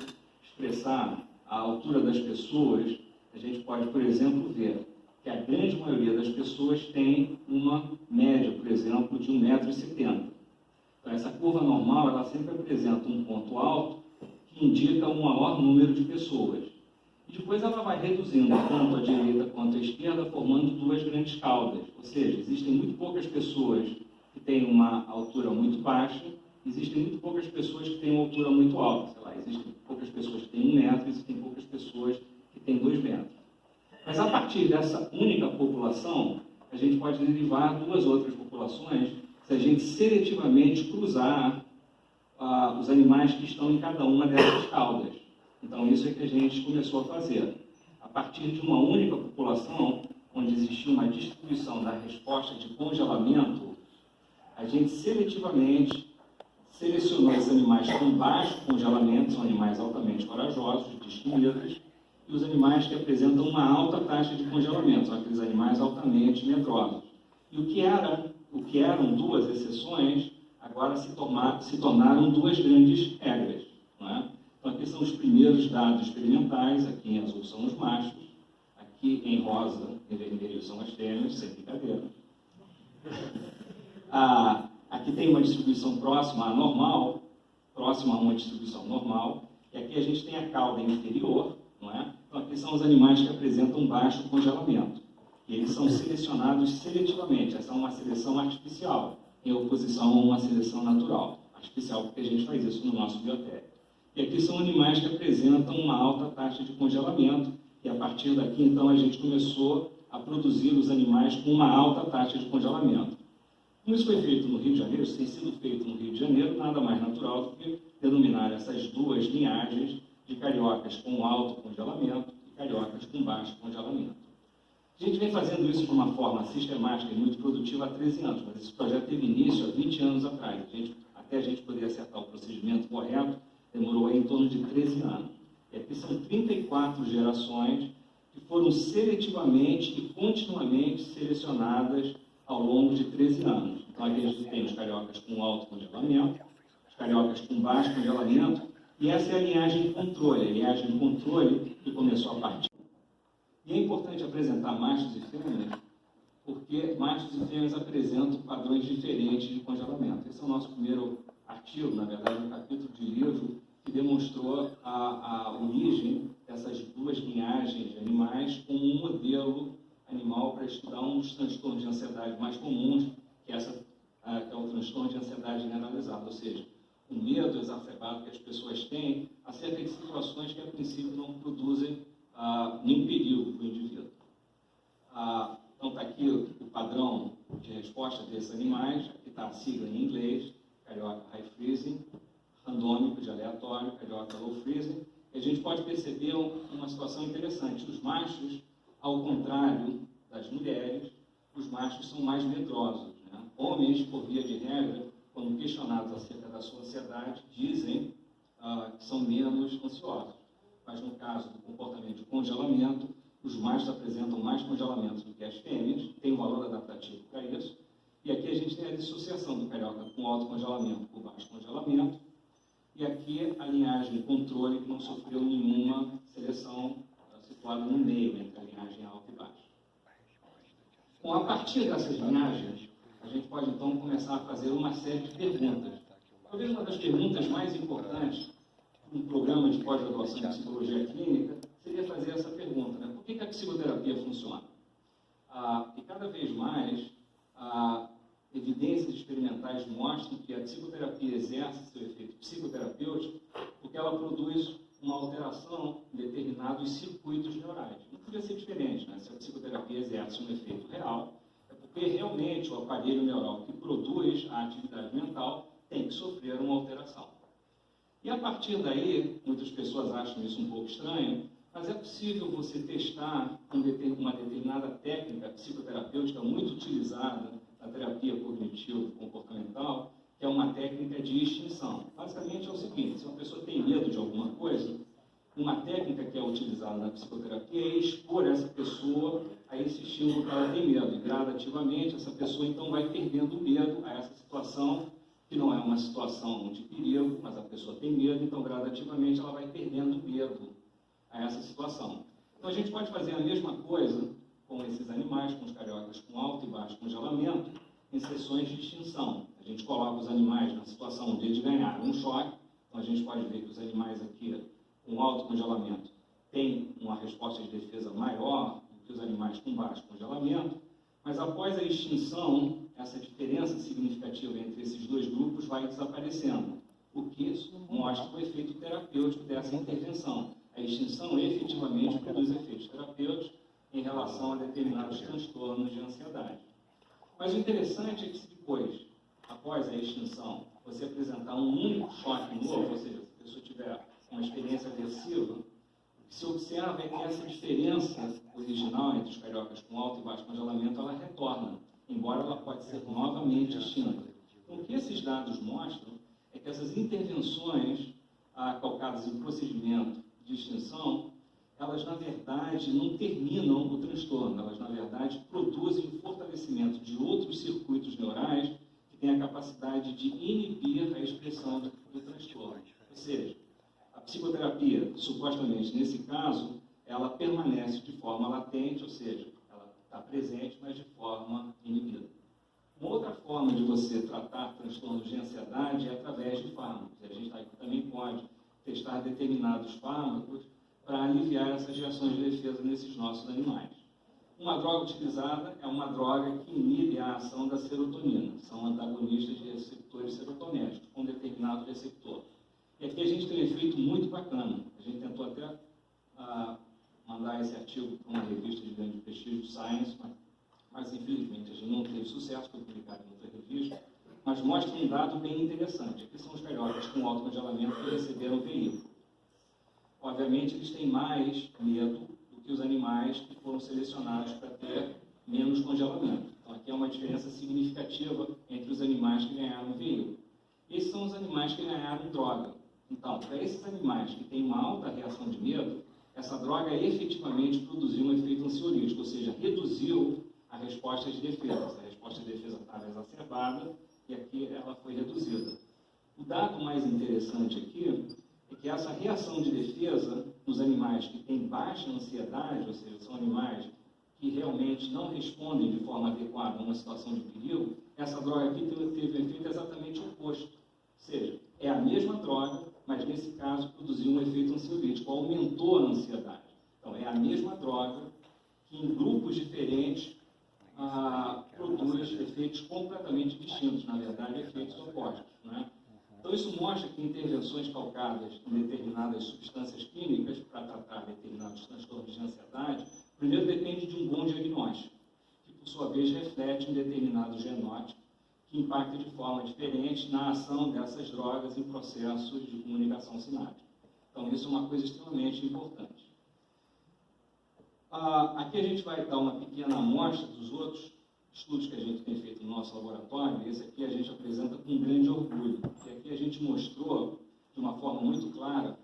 expressar a altura das pessoas, a gente pode, por exemplo, ver que a grande maioria das pessoas tem uma média, por exemplo, de 1,70 m. Então, essa curva normal, ela sempre apresenta um ponto alto que indica um maior número de pessoas. E depois ela vai reduzindo tanto à direita quanto à esquerda, formando 2 grandes caudas. Ou seja, existem muito poucas pessoas que têm uma altura muito baixa, existem muito poucas pessoas que têm uma altura muito alta. Sei lá, existem poucas pessoas que têm 1 metro, existem poucas pessoas que têm 2 metros. Mas a partir dessa única população, a gente pode derivar 2 outras populações se a gente seletivamente cruzar os animais que estão em cada uma dessas caudas. Então, isso é que a gente começou a fazer. A partir de uma única população, onde existia uma distribuição da resposta de congelamento, a gente seletivamente selecionou esses animais com baixo congelamento, são animais altamente corajosos, destemidos, e os animais que apresentam uma alta taxa de congelamento, são aqueles animais altamente medrosos. E o que eram 2 exceções, agora se tornaram 2 grandes regras. Não é? Então, aqui são os primeiros dados experimentais, aqui em azul são os machos, aqui em rosa e vermelho são as fêmeas, sem brincadeira. Aqui tem uma distribuição próxima à normal, próxima a uma distribuição normal, e aqui a gente tem a cauda inferior, não é? Então, aqui são os animais que apresentam baixo congelamento. E eles são selecionados seletivamente. Essa é uma seleção artificial, em oposição a uma seleção natural. Artificial porque a gente faz isso no nosso biotério. E aqui são animais que apresentam uma alta taxa de congelamento, e a partir daqui, então, a gente começou a produzir os animais com uma alta taxa de congelamento. Como isso foi feito no Rio de Janeiro, isso tem sido feito no Rio de Janeiro, nada mais natural do que denominar essas 2 linhagens de cariocas com alto congelamento e cariocas com baixo congelamento. A gente vem fazendo isso de uma forma sistemática e muito produtiva há 13 anos, mas esse projeto teve início há 20 anos atrás. Até a gente poder acertar o procedimento correto, demorou em torno de 13 anos. E aqui são 34 gerações que foram seletivamente e continuamente selecionadas ao longo de 13 anos. Então, aqui a gente tem os cariocas com alto congelamento, os cariocas com baixo congelamento, e essa é a linhagem controle que começou a partir. E é importante apresentar machos e fêmeas, porque machos e fêmeas apresentam padrões diferentes de congelamento. Esse é o nosso primeiro artigo, na verdade, um capítulo de livro que demonstrou a origem dessas 2 linhagens de animais com um modelo animal para estudar um dos transtornos de ansiedade mais comuns, que é o transtorno de ansiedade generalizada, ou seja, o medo exacerbado que as pessoas têm acerca de situações que, a princípio, não produzem nenhum perigo para o indivíduo. Então, está aqui o padrão de resposta desses animais, aqui está a sigla em inglês, carioca high freezing, randômico de aleatório, carioca low freezing, e a gente pode perceber uma situação interessante. Os machos, ao contrário das mulheres, os machos são mais medrosos, né? Homens, por via de regra, quando questionados acerca da sua ansiedade, dizem que são menos ansiosos. Mas no caso do comportamento de congelamento, os machos apresentam mais congelamentos do que as fêmeas, tem um valor adaptativo para isso. E aqui a gente tem a dissociação do carioca com alto congelamento por baixo congelamento. E aqui a linhagem controle que não sofreu nenhuma seleção, situada no meio entre a linhagem alta e baixa. Bom, a partir dessas linhagens, a gente pode então começar a fazer uma série de perguntas. Talvez uma das perguntas mais importantes para um programa de pós-graduação em psicologia clínica seria fazer essa pergunta, né? Por que a psicoterapia funciona? E cada vez mais, evidências experimentais mostram que a psicoterapia exerce seu efeito psicoterapêutico porque ela produz uma alteração em determinados circuitos neurais. Não podia ser diferente, né? Se a psicoterapia exerce um efeito real, é porque realmente o aparelho neural que produz a atividade mental tem que sofrer uma alteração. E a partir daí, muitas pessoas acham isso um pouco estranho, mas é possível você testar uma determinada técnica psicoterapêutica muito utilizada na terapia cognitivo-comportamental, que é uma técnica de extinção. Basicamente é o seguinte: se uma pessoa tem medo de alguma coisa, uma técnica que é utilizada na psicoterapia é expor essa pessoa a esse estímulo que ela tem medo. E gradativamente essa pessoa então vai perdendo o medo a essa situação, que não é uma situação de perigo, mas a pessoa tem medo, então gradativamente ela vai perdendo o medo a essa situação. Então a gente pode fazer a mesma coisa com esses animais, com os cariocas com alto e baixo congelamento, em sessões de extinção. A gente coloca os animais na situação onde eles ganharam um choque, então a gente pode ver que os animais aqui com alto congelamento têm uma resposta de defesa maior do que os animais com baixo congelamento, mas após a extinção, essa diferença significativa entre esses dois grupos vai desaparecendo, o que mostra o efeito terapêutico dessa intervenção. A extinção efetivamente produz efeitos terapêuticos em relação a determinados transtornos de ansiedade. Mas o interessante é que se depois, após a extinção, você apresentar um único choque novo, ou seja, se a pessoa tiver uma experiência aversiva, o que se observa é que essa diferença original entre os cariocas com alto e baixo congelamento, ela retorna, embora ela pode ser novamente extinta. Então, o que esses dados mostram é que essas intervenções calcadas em procedimento de extinção, elas, na verdade, não terminam o transtorno, elas, na verdade, produzem o fortalecimento de outros circuitos neurais que têm a capacidade de inibir a expressão do transtorno. Ou seja, a psicoterapia, supostamente, nesse caso, ela permanece de forma latente, ou seja, ela está presente, mas de forma inibida. Uma outra forma de você tratar transtornos de ansiedade é através de fármacos. A gente também pode testar determinados fármacos para aliviar essas reações de defesa nesses nossos animais. Uma droga utilizada é uma droga que inibe a ação da serotonina. São antagonistas de receptores serotonérgicos, com determinado receptor. E aqui a gente tem um efeito muito bacana. A gente tentou até mandar esse artigo para uma revista de grande prestígio, Science, mas infelizmente a gente não teve sucesso, foi publicado em outra revista, mas mostra um dado bem interessante. Aqui são os cariocas com alto congelamento que receberam o veículo. Obviamente, eles têm mais medo do que os animais que foram selecionados para ter menos congelamento. Então, aqui é uma diferença significativa entre os animais que ganharam o veículo. Esses são os animais que ganharam droga. Então, para esses animais que têm uma alta reação de medo, essa droga efetivamente produziu um efeito ansiolítico, ou seja, reduziu a resposta de defesa. A resposta de defesa estava exacerbada e aqui ela foi reduzida. O dado mais interessante aqui é que essa reação de defesa nos animais que têm baixa ansiedade, ou seja, são animais que realmente não respondem de forma adequada a uma situação de perigo, essa droga aqui teve um efeito exatamente oposto. Ou seja, é a mesma droga, mas nesse caso produziu um efeito ansiolítico, aumentou a ansiedade. Então, é a mesma droga que em grupos diferentes produz efeitos completamente distintos, na verdade, efeitos opostos, né? Então, isso mostra que intervenções calcadas em determinadas substâncias químicas para tratar determinados transtornos de ansiedade, primeiro depende de um bom diagnóstico, que, por sua vez, reflete um determinado genótipo que impacta de forma diferente na ação dessas drogas em processos de comunicação sináptica. Então, isso é uma coisa extremamente importante. Aqui a gente vai dar uma pequena amostra dos outros estudos que a gente tem feito no nosso laboratório, e esse aqui a gente apresenta com grande orgulho. E aqui a gente mostrou, de uma forma muito clara,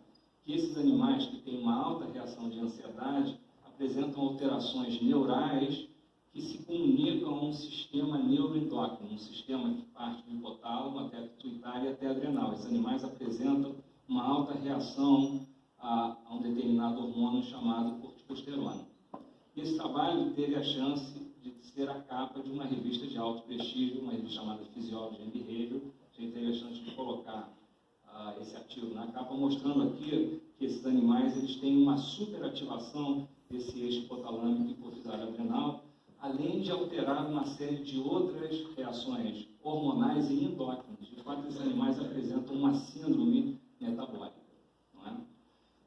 que esses animais que têm uma alta reação de ansiedade apresentam alterações neurais que se comunicam a um sistema neuroendócrino, um sistema que parte do hipotálamo até a pituitária e até a adrenal. Esses animais apresentam uma alta reação a um determinado hormônio chamado corticosterona. Esse trabalho teve a chance de ser a capa de uma revista de alto prestígio, uma revista chamada Physiology and Behavior. A gente teve a chance de colocar esse artigo na capa, mostrando aqui que esses animais eles têm uma superativação desse eixo hipotalâmico e hipofisário adrenal, além de alterar uma série de outras reações hormonais e endócrinas. De fato, esses animais apresentam uma síndrome metabólica. Não é?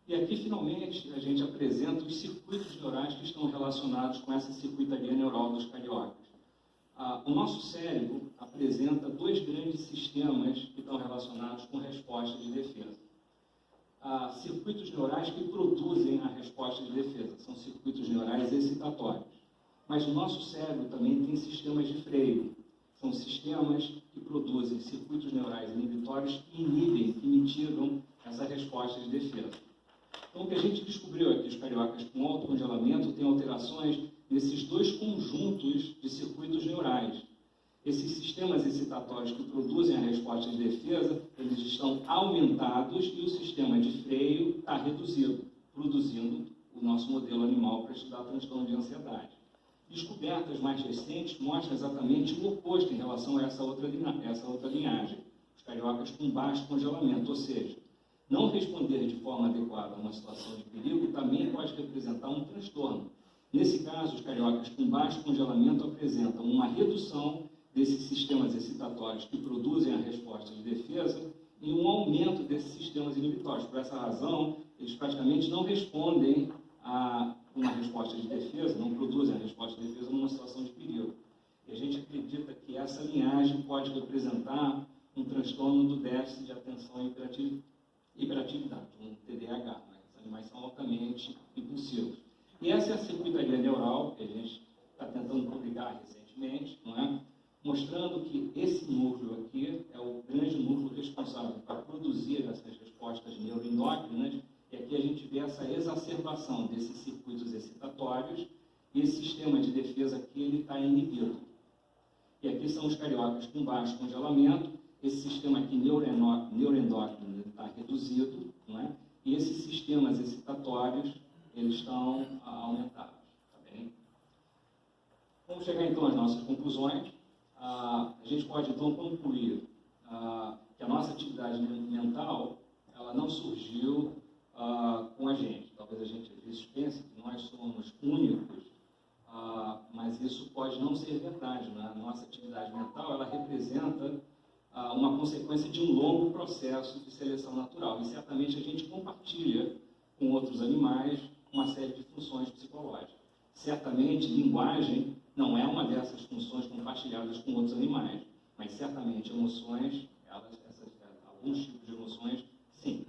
E aqui, finalmente, a gente apresenta os circuitos neurais que estão relacionados com essa circuitaria neural dos cariocas. O nosso cérebro apresenta dois grandes sistemas que estão relacionados com resposta de defesa. Circuitos neurais que produzem a resposta de defesa, são circuitos neurais excitatórios. Mas o nosso cérebro também tem sistemas de freio. São sistemas que produzem circuitos neurais inibitórios que inibem, que mitigam essa resposta de defesa. Então, o que a gente descobriu é que os cariocas com alto congelamento têm alterações nesses dois conjuntos de circuitos neurais. Esses sistemas excitatórios que produzem a resposta de defesa, eles estão aumentados e o sistema de freio está reduzido, produzindo o nosso modelo animal para estudar transtorno de ansiedade. Descobertas mais recentes mostram exatamente o oposto em relação a essa outra linhagem. Os cariocas com baixo congelamento, ou seja, não responder de forma adequada a uma situação de perigo também pode representar um transtorno. Nesse caso, os cariocas com baixo congelamento apresentam uma redução desses sistemas excitatórios que produzem a resposta de defesa e um aumento desses sistemas inibitórios. Por essa razão, eles praticamente não respondem a uma resposta de defesa, não produzem a resposta de defesa numa situação de perigo. E a gente acredita que essa linhagem pode representar um transtorno do déficit de atenção e hiperatividade, um TDAH. Né? Os animais são altamente impulsivos. E essa é a circuitaria neural que a gente está tentando publicar recentemente, não é? Mostrando que esse núcleo aqui é o grande núcleo responsável por produzir essas respostas neuroendócrinas, e aqui a gente vê essa exacerbação desses circuitos excitatórios, e esse sistema de defesa aqui ele está inibido. E aqui são os cariocas com baixo congelamento, esse sistema aqui neuroendócrino está reduzido, não é? E esses sistemas excitatórios eles estão aumentados. Tá bem? Vamos chegar então às nossas conclusões. A gente pode então concluir que a nossa atividade mental ela não surgiu com a gente. Talvez a gente às vezes pense que nós somos únicos, mas isso pode não ser verdade. Né? A nossa atividade mental ela representa uma consequência de um longo processo de seleção natural. E certamente a gente compartilha com outros animais uma série de funções psicológicas. Certamente, linguagem não é uma dessas funções compartilhadas com outros animais, mas certamente emoções, alguns tipos de emoções, sim.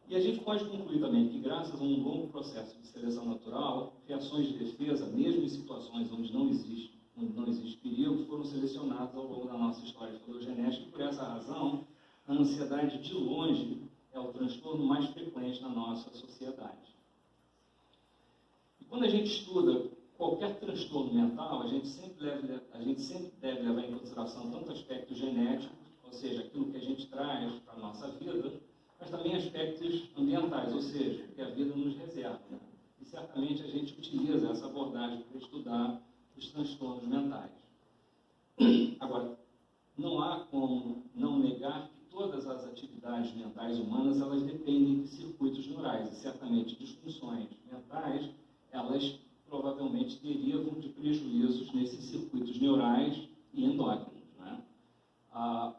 E a gente pode concluir também que, graças a um longo processo de seleção natural, reações de defesa, mesmo em situações onde não existe perigo, foram selecionadas ao longo da nossa história filogenética, e por essa razão, a ansiedade, de longe, é o transtorno mais frequente na nossa sociedade. E quando a gente estuda qualquer transtorno mental, a gente sempre deve levar em consideração tanto aspectos genéticos, ou seja, aquilo que a gente traz para a nossa vida, mas também aspectos ambientais, ou seja, que a vida nos reserva. Né? E certamente a gente utiliza essa abordagem para estudar os transtornos mentais. Agora, não há como não negar que todas as atividades mentais humanas elas dependem de circuitos neurais, e certamente disfunções mentais, elas provavelmente derivam de prejuízos nesses circuitos neurais e endócrinos. Né?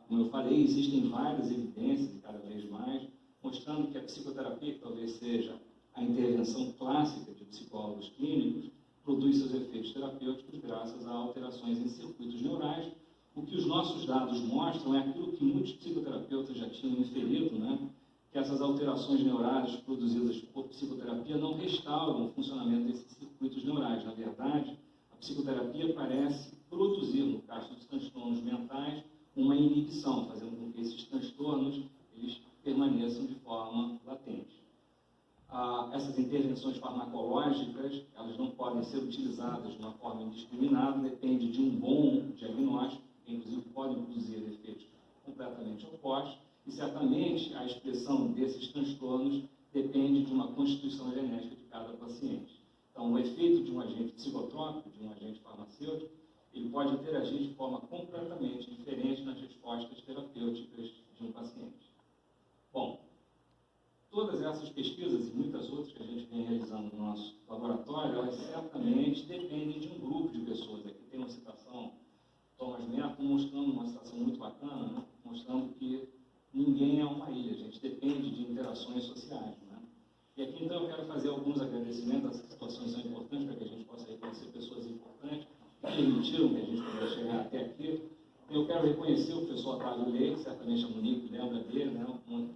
Como eu falei, existem várias evidências, e cada vez mais, mostrando que a psicoterapia, que talvez seja a intervenção clássica de psicólogos clínicos, produz seus efeitos terapêuticos graças a alterações em circuitos neurais, O que os nossos dados mostram é aquilo que muitos psicoterapeutas já tinham inferido, né? Que essas alterações neurais produzidas por psicoterapia não restauram o funcionamento desses circuitos neurais. Na verdade, a psicoterapia parece produzir, no caso dos transtornos mentais, uma inibição, fazendo com que esses transtornos eles permaneçam de forma latente. Essas intervenções farmacológicas, elas não podem ser utilizadas de uma forma indiscriminada, depende de um bom diagnóstico, que inclusive podem produzir efeitos completamente opostos, e certamente a expressão desses transtornos depende de uma constituição genética de cada paciente. Então, o efeito de um agente psicotrópico, de um agente farmacêutico, ele pode interagir de forma completamente diferente nas respostas terapêuticas de um paciente. Bom, todas essas pesquisas e muitas outras que a gente vem realizando no nosso laboratório, elas certamente dependem de um grupo de pessoas. Aqui tem uma citação, Thomas Merton, mostrando uma citação muito bacana, né? Mostrando que ninguém é uma ilha, a gente depende de interações sociais. Né? E aqui, então, eu quero fazer alguns agradecimentos. Essas situações são importantes para que a gente possa reconhecer pessoas importantes que permitiram que a gente pudesse chegar até aqui. Eu quero reconhecer o professor Otávio Leite, certamente a Monique lembra dele, né?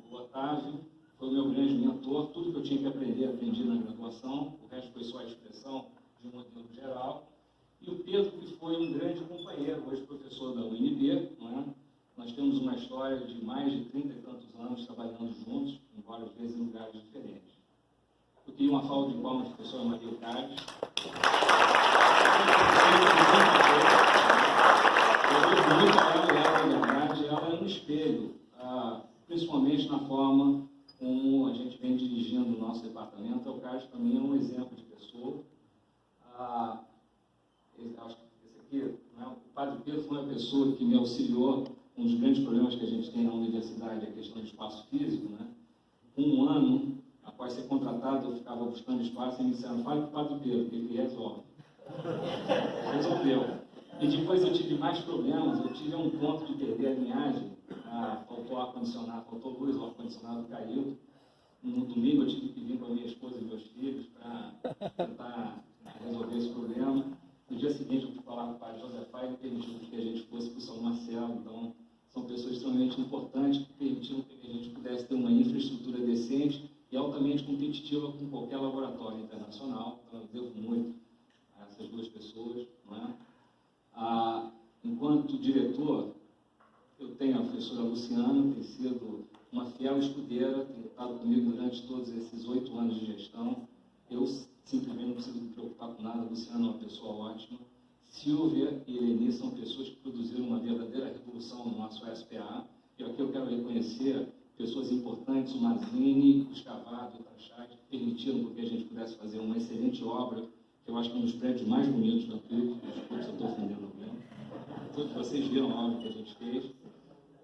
O Otávio foi o meu grande mentor, tudo que eu tinha que aprender, aprendi na graduação, o resto foi só a expressão de um modelo geral. E o Pedro, que foi um grande companheiro, hoje professor da UNB, não é? Nós temos uma história de mais de 30 e tantos anos trabalhando juntos, embora às vezes em lugares diferentes. Eu queria uma salva de palmas para a professora Maria Cádiz. Eu gosto muito dela, na verdade, ela é um espelho, principalmente na forma como a gente vem dirigindo o nosso departamento. O Cádiz, para mim, é um exemplo de pessoa. Acho que esse aqui, né, o Padre Pedro foi uma pessoa que me auxiliou. Um dos grandes problemas que a gente tem na universidade é a questão do espaço físico. Né? Um ano, após ser contratado, eu ficava buscando espaço e me disseram, fale para o Padre Pedro, que ele resolve. Resolveu. E depois eu tive mais problemas, eu tive um ponto de perder a linhagem, faltou ar-condicionado, faltou luz, o ar-condicionado caiu. No domingo eu tive que vir com a minha esposa e meus filhos para tentar resolver esse problema. No dia seguinte eu fui falar com o padre José Pai e ele permitiu que a gente fosse para o São Marcelo. Então, são pessoas extremamente importantes que permitiram que a gente pudesse ter uma infraestrutura decente e altamente competitiva com qualquer laboratório internacional. Então, eu devo muito a essas duas pessoas. Não é? Enquanto diretor, eu tenho a professora Luciana, tem sido uma fiel escudeira, tem estado comigo durante todos esses 8 anos de gestão. Eu simplesmente não preciso me preocupar com nada. A Luciana é uma pessoa ótima. Silvia e Eleni são pessoas que produziram uma verdadeira revolução no nosso SPA. E aqui eu quero reconhecer pessoas importantes, o Mazini, o Scavado, o Tachad, que permitiram que a gente pudesse fazer uma excelente obra, que eu acho que é um dos prédios mais bonitos da PUC. Desculpe se eu estou ofendendo alguém. Todos vocês viram a obra que a gente fez.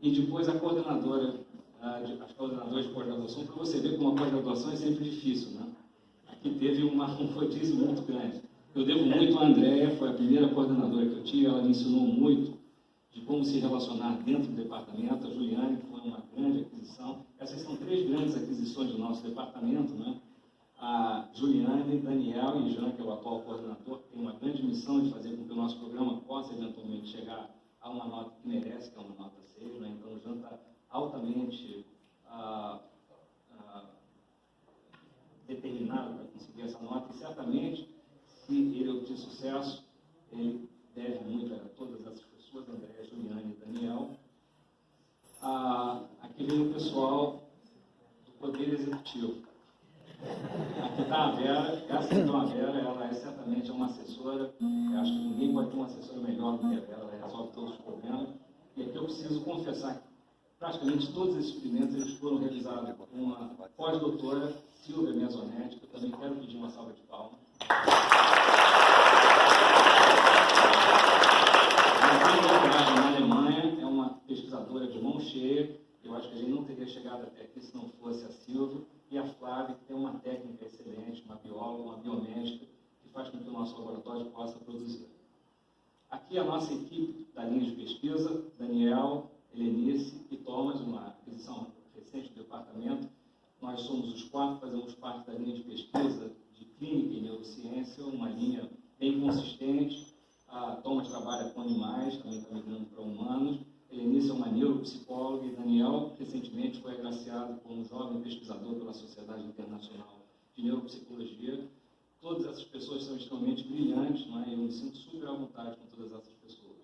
E depois a coordenadora, as coordenadoras de pós-graduação, para você ver como a pós-graduação é sempre difícil, né? Aqui teve um rodízio muito grande. Eu devo muito à Andréia, foi a primeira coordenadora que eu tive, ela me ensinou muito de como se relacionar dentro do departamento. A Juliane, que foi uma grande aquisição. Essas são 3 grandes aquisições do nosso departamento, né? A Juliane, Daniel e Jean, que é o atual coordenador, que tem uma grande missão de fazer com que o nosso programa possa eventualmente chegar a uma nota que merece, que é uma nota 6, né? Então o Jean está altamente determinado para conseguir essa nota, e certamente, se ele obter sucesso, ele deve muito a todas essas pessoas, André, Juliane e Daniel. Aqui vem o pessoal do Poder Executivo. Aqui está a Vera, essa então a Vera, ela é certamente uma assessora, eu acho que ninguém pode ter uma assessora melhor do que a Vera, ela resolve todos os problemas. E aqui eu preciso confessar que praticamente todos esses experimentos eles foram realizados por uma pós-doutora, Silvia Mesonetti, que eu também quero pedir uma salva de palmas. Na Alemanha, é uma pesquisadora de mão cheia. Eu acho que a gente não teria chegado até aqui se não fosse a Silvia. E a Flávia, que tem uma técnica excelente, uma bióloga, uma biomédica, que faz com que o nosso laboratório possa produzir. Aqui a nossa equipe da linha de pesquisa, Daniel, Helenice e Thomas, uma aquisição recente do departamento. Nós somos os 4, fazemos parte da linha de pesquisa de clínica e neurociência, uma linha bem consistente, A Thomas trabalha com animais, também está migrando para humanos. Helenice é uma neuropsicóloga e Daniel, recentemente, foi agraciado como jovem pesquisador pela Sociedade Internacional de Neuropsicologia. Todas essas pessoas são extremamente brilhantes, não é? Eu me sinto super à vontade com todas essas pessoas.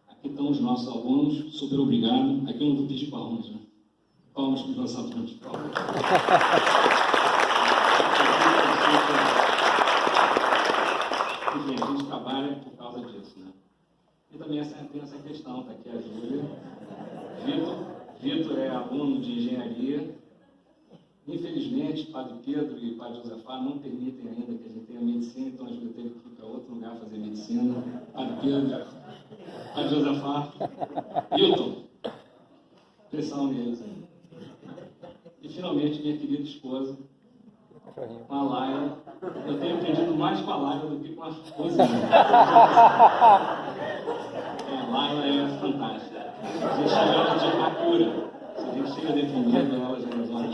Aqui estão os nossos alunos, super obrigado. Aqui eu não vou pedir palmas, né? Palmas para os nossos alunos. Palmas. A gente trabalha por causa disso, né? E também tem essa questão, está aqui a Júlia. Vitor é aluno de engenharia. Infelizmente, Padre Pedro e Padre Josafá não permitem ainda que a gente tenha medicina, então a Júlia teve que ir para outro lugar fazer medicina. Padre Pedro, Padre Josafá, Hilton, pressão neles. E finalmente, minha querida esposa, com a Laila. Eu tenho aprendido mais com a Laila do que com a cozinha. A Laila é fantástica. A gente chama de a cura. Se a gente chega defendendo, ela já resolve.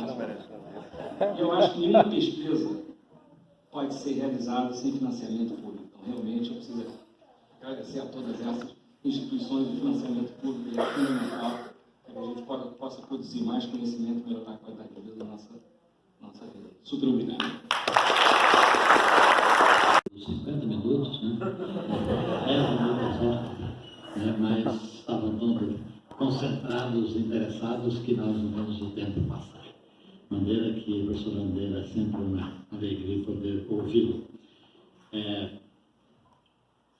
E eu acho que nenhuma pesquisa pode ser realizada sem financiamento público. Então, realmente, eu preciso agradecer a todas essas instituições de financiamento público, que é fundamental para que a gente possa produzir mais conhecimento e melhorar a qualidade de vida da nossa vida. Super obrigado. 50 minutos, né? 10 minutos só, né? Mas estavam todos concentrados, interessados, que nós não vemos o tempo passar. De maneira que o professor Bandeira é sempre uma alegria poder ouvi-lo.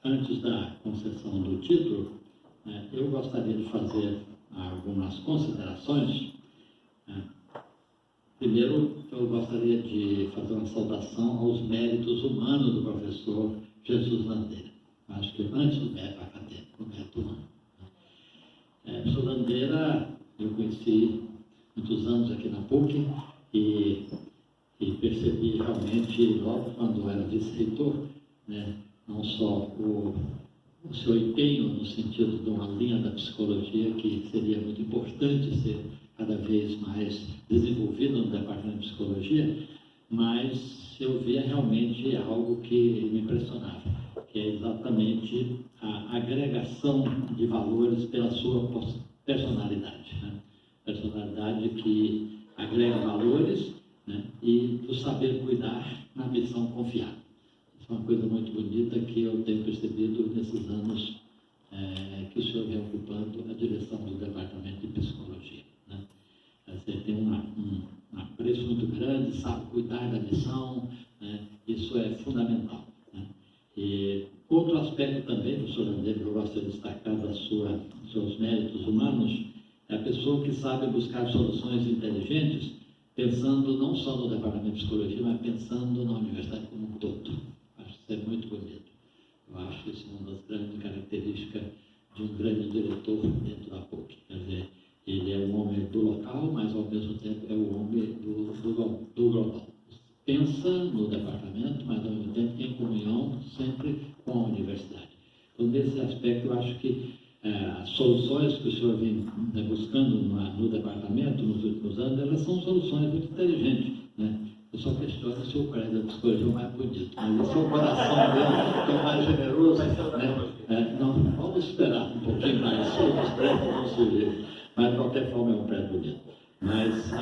Antes da concessão do título, eu gostaria de fazer algumas considerações. Primeiro, eu gostaria de fazer uma saudação aos méritos humanos do professor Jesus Bandeira. Acho que antes do mérito acadêmico, o mérito humano. Professor Bandeira, eu conheci muitos anos aqui na PUC e percebi realmente, logo quando era vice-reitor, né, não só o seu empenho no sentido de uma linha da psicologia que seria muito importante ser cada vez mais desenvolvida no departamento de psicologia, mas eu via realmente algo que me impressionava, que é exatamente a agregação de valores pela sua personalidade, né? Personalidade que agrega valores, né? E do saber cuidar na missão confiada. Isso é uma coisa muito bonita que eu tenho percebido nesses anos que o senhor vem ocupando a direção do Departamento de Psicologia, né? Você tem um apreço muito grande, sabe cuidar da missão, né? Isso é fundamental, né? E outro aspecto também, professor Bandeira, que eu gosto de destacar dos seus méritos humanos, é a pessoa que sabe buscar soluções inteligentes, pensando não só no Departamento de Psicologia, mas pensando na universidade como um todo. Acho que isso é muito bonito. Eu acho isso uma das grandes características de um grande diretor dentro da PUC. Quer dizer, ele é um homem do local, mas ao mesmo tempo é o homem do global. Pensa no departamento, mas ao mesmo tempo em comunhão sempre com a universidade. Então, nesse aspecto, eu acho que as soluções que o senhor vem buscando no departamento nos últimos anos, elas são soluções muito inteligentes, né? Eu só questiono se o prédio da psicologia é o mais bonito, mas esse é o coração dele, que é o mais generoso, né? Não, vamos esperar um pouquinho mais, outros prédios vão surgir, mas de qualquer forma é um prédio bonito. Mas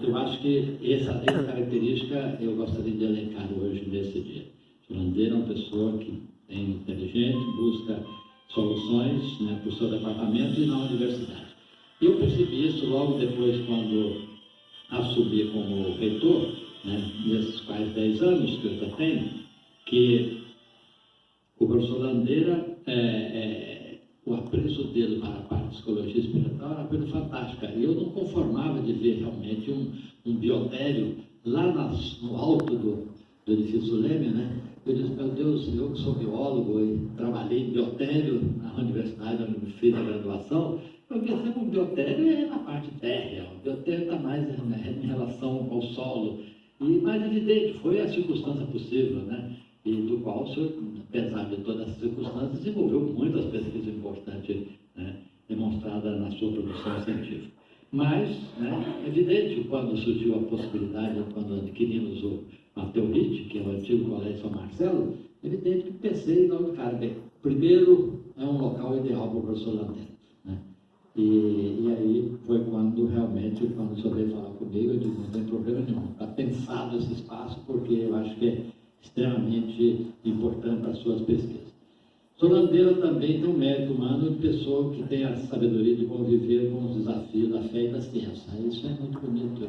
eu acho que essa característica eu gostaria de elencar hoje nesse dia. O Bandeira é uma pessoa que é inteligente, busca soluções, né, para o seu departamento e na universidade. Eu percebi isso logo depois, quando assumi como reitor, né, nesses quase 10 anos que eu já tenho, que o professor Bandeira, o apreço dele para a parte de psicologia espiritual era uma coisa fantástica. E eu não conformava de ver realmente um biotério lá no alto do edifício Leme, né? Eu disse, meu Deus, eu que sou biólogo e trabalhei em biotério na universidade onde fiz a graduação, eu pensei que o biotério é na parte térrea, o biotério está mais em relação ao solo. E mais evidente, foi a circunstância possível, né? E do qual o senhor, apesar de todas as circunstâncias, desenvolveu muitas pesquisas importantes, né, demonstradas na sua produção científica. Mas, né, é evidente, quando surgiu a possibilidade, quando adquirimos Mateu Ritt, que é o antigo Colégio São Marcelo, é evidente que pensei logo de cara, bem, primeiro é um local ideal para o professor Landera, né? E aí foi quando realmente, quando o senhor veio falar comigo, eu disse, não tem problema nenhum, está pensado esse espaço, porque eu acho que é extremamente importante para as suas pesquisas. O senhor Landera também tem um mérito humano de pessoa que tem a sabedoria de conviver com os desafios da fé e da ciência. Isso é muito bonito.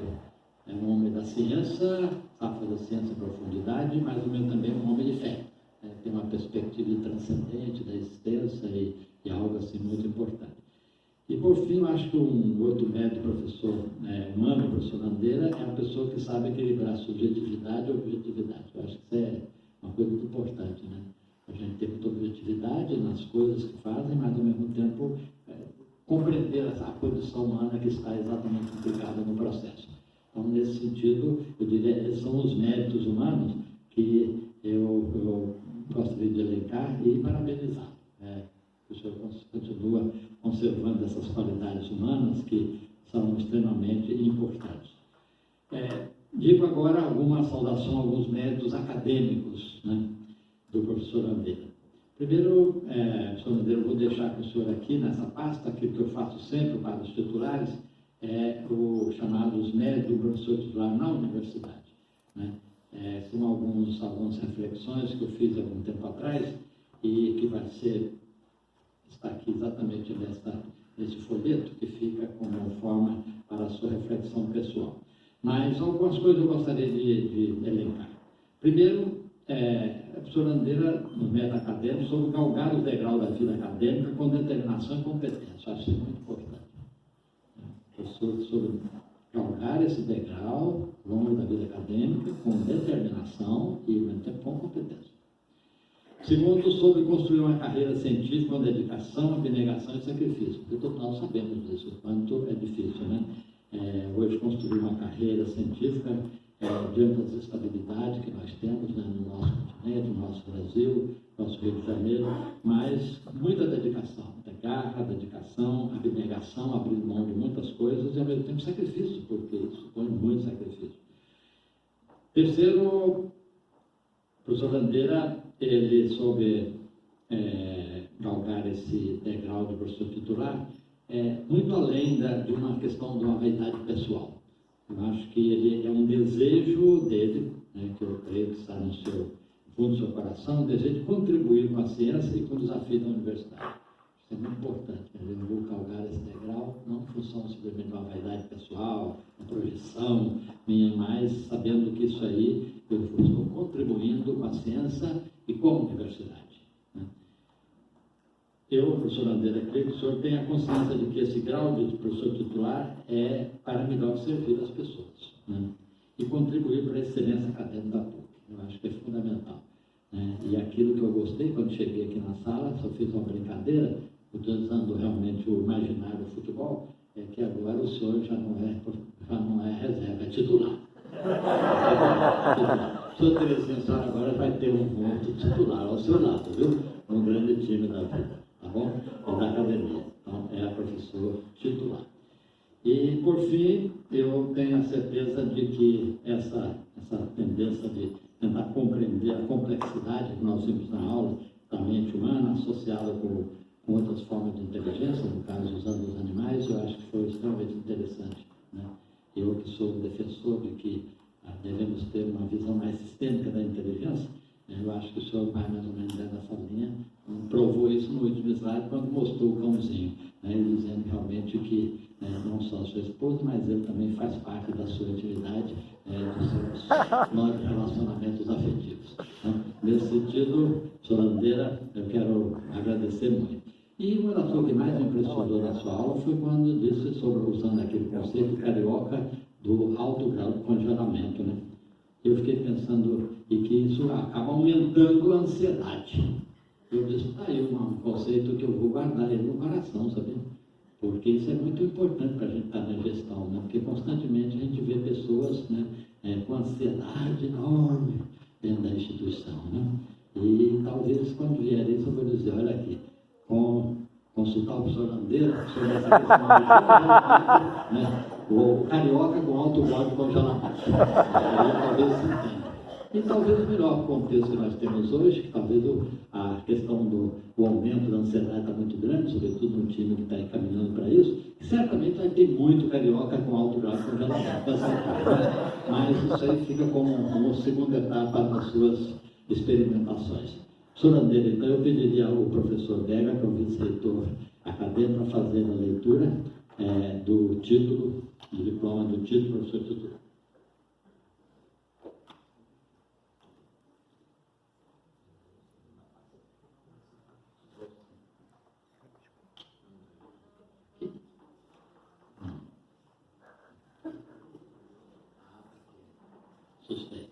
É um homem da ciência, sabe fazer ciência em profundidade, mas também um homem de fé. Tem uma perspectiva transcendente da existência e algo assim muito importante. E por fim, eu acho que um outro mérito professor humano, o professor Landera, é uma pessoa que sabe equilibrar subjetividade e objetividade. Eu acho que isso é uma coisa muito importante, né? A gente tem muita objetividade nas coisas que fazem, mas ao mesmo tempo compreender a condição humana que está exatamente implicada no processo. Então, nesse sentido, eu diria que são os méritos humanos que eu gostaria de elencar e parabenizar. O senhor continua conservando essas qualidades humanas que são extremamente importantes. Digo agora alguma saudação, alguns méritos acadêmicos, né, do professor Landera. Primeiro, professor Landera, eu vou deixar com o senhor aqui nessa pasta, aquilo que eu faço sempre para os titulares, o chamado os méritos do professor titular na universidade, né? São algumas reflexões que eu fiz há algum tempo atrás e que está aqui exatamente nesse folheto, que fica como forma para a sua reflexão pessoal. Mas algumas coisas eu gostaria de elencar. Primeiro, a professora Landera, no método acadêmico, sobre galgar os degraus da vida acadêmica com determinação e competência. Acho isso muito importante. Sobre galgar esse degrau longo da vida acadêmica com determinação e, ao mesmo tempo, com competência. Segundo, sobre construir uma carreira científica com dedicação, abnegação e sacrifício. Porque todos nós sabemos disso, o quanto é difícil, né? Hoje, construir uma carreira científica diante das estabilidades que nós temos, né, no nosso continente, no nosso Brasil, no nosso Rio de Janeiro, mas muita dedicação, garra, dedicação, abnegação, abrir mão de muitas coisas e, ao mesmo tempo, sacrifício, porque isso supõe muito sacrifício. Terceiro, o professor Landera, ele soube galgar esse degrau de professor titular muito além de uma questão de uma vaidade pessoal. Eu acho que ele é um desejo dele, né, que eu creio que está no fundo do seu coração, um desejo de contribuir com a ciência e com o desafio da universidade. Isso é muito importante, né? Eu vou galgar esse degrau, não em função simplesmente de uma vaidade pessoal, uma projeção minha, mas sabendo que isso aí eu estou contribuindo com a ciência e com a universidade, né? Eu, professor Landera, creio que o senhor tenha consciência de que esse grau de professor titular é para melhor servir as pessoas, né? E contribuir para a excelência acadêmica da PUC. Eu acho que é fundamental, né? E aquilo que eu gostei quando cheguei aqui na sala, só fiz uma brincadeira, utilizando realmente o imaginário do futebol, é que agora o senhor já não é reserva, é titular. O senhor Terezinha, a senhora agora vai ter um ponto titular ao seu lado, viu? Um grande time da vida, tá bom? E da academia. Então, é a professora titular. E, por fim, eu tenho a certeza de que essa tendência de tentar compreender a complexidade que nós vimos na aula da mente humana, associada com outras formas de inteligência, no caso usando os animais, eu acho que foi extremamente interessante, né? Eu que sou um defensor de que devemos ter uma visão mais sistêmica da inteligência, eu acho que o senhor vai mais ou menos nessa linha, provou isso no último slide quando mostrou o cãozinho, né, dizendo realmente que não só a sua esposa, mas ele também faz parte da sua atividade, dos seus relacionamentos afetivos. Então, nesse sentido, professor Landera, eu quero agradecer muito. E uma das coisas que mais me impressionou na sua aula foi quando disse sobre, usando aquele conceito carioca do alto grau de congelamento, né? Eu fiquei pensando e que isso acaba aumentando a ansiedade. Eu disse, aí um conceito que eu vou guardar ele no coração, sabe? Porque isso é muito importante para a gente estar na gestão, né? Porque constantemente a gente vê pessoas, né, com ansiedade enorme dentro da instituição, né? E talvez quando vier isso eu vou dizer, olha aqui, consultar o professor Landera sobre essa questão de né? O carioca com alto grau de congelamento. Aí talvez se entenda. E talvez o melhor contexto que nós temos hoje, que talvez a questão do aumento da ansiedade está muito grande, sobretudo no time que está encaminhando para isso, que certamente vai ter muito carioca com alto grau de congelação dessa cara. Mas isso aí fica como segunda etapa das suas experimentações. Professor Andeira, então eu pediria ao professor Vega, que é o vice-reitor acadêmico, para fazer a leitura do título, do diploma do título, professor tutor. Suspeito.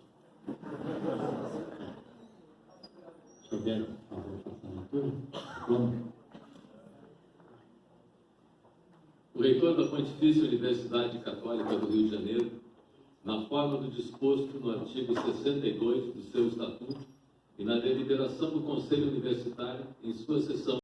Souberam, por favor, faça a leitura. Pronto. O reitor da Pontifícia Universidade Católica do Rio de Janeiro, na forma do disposto no artigo 62 do seu Estatuto e na deliberação do Conselho Universitário, em sua sessão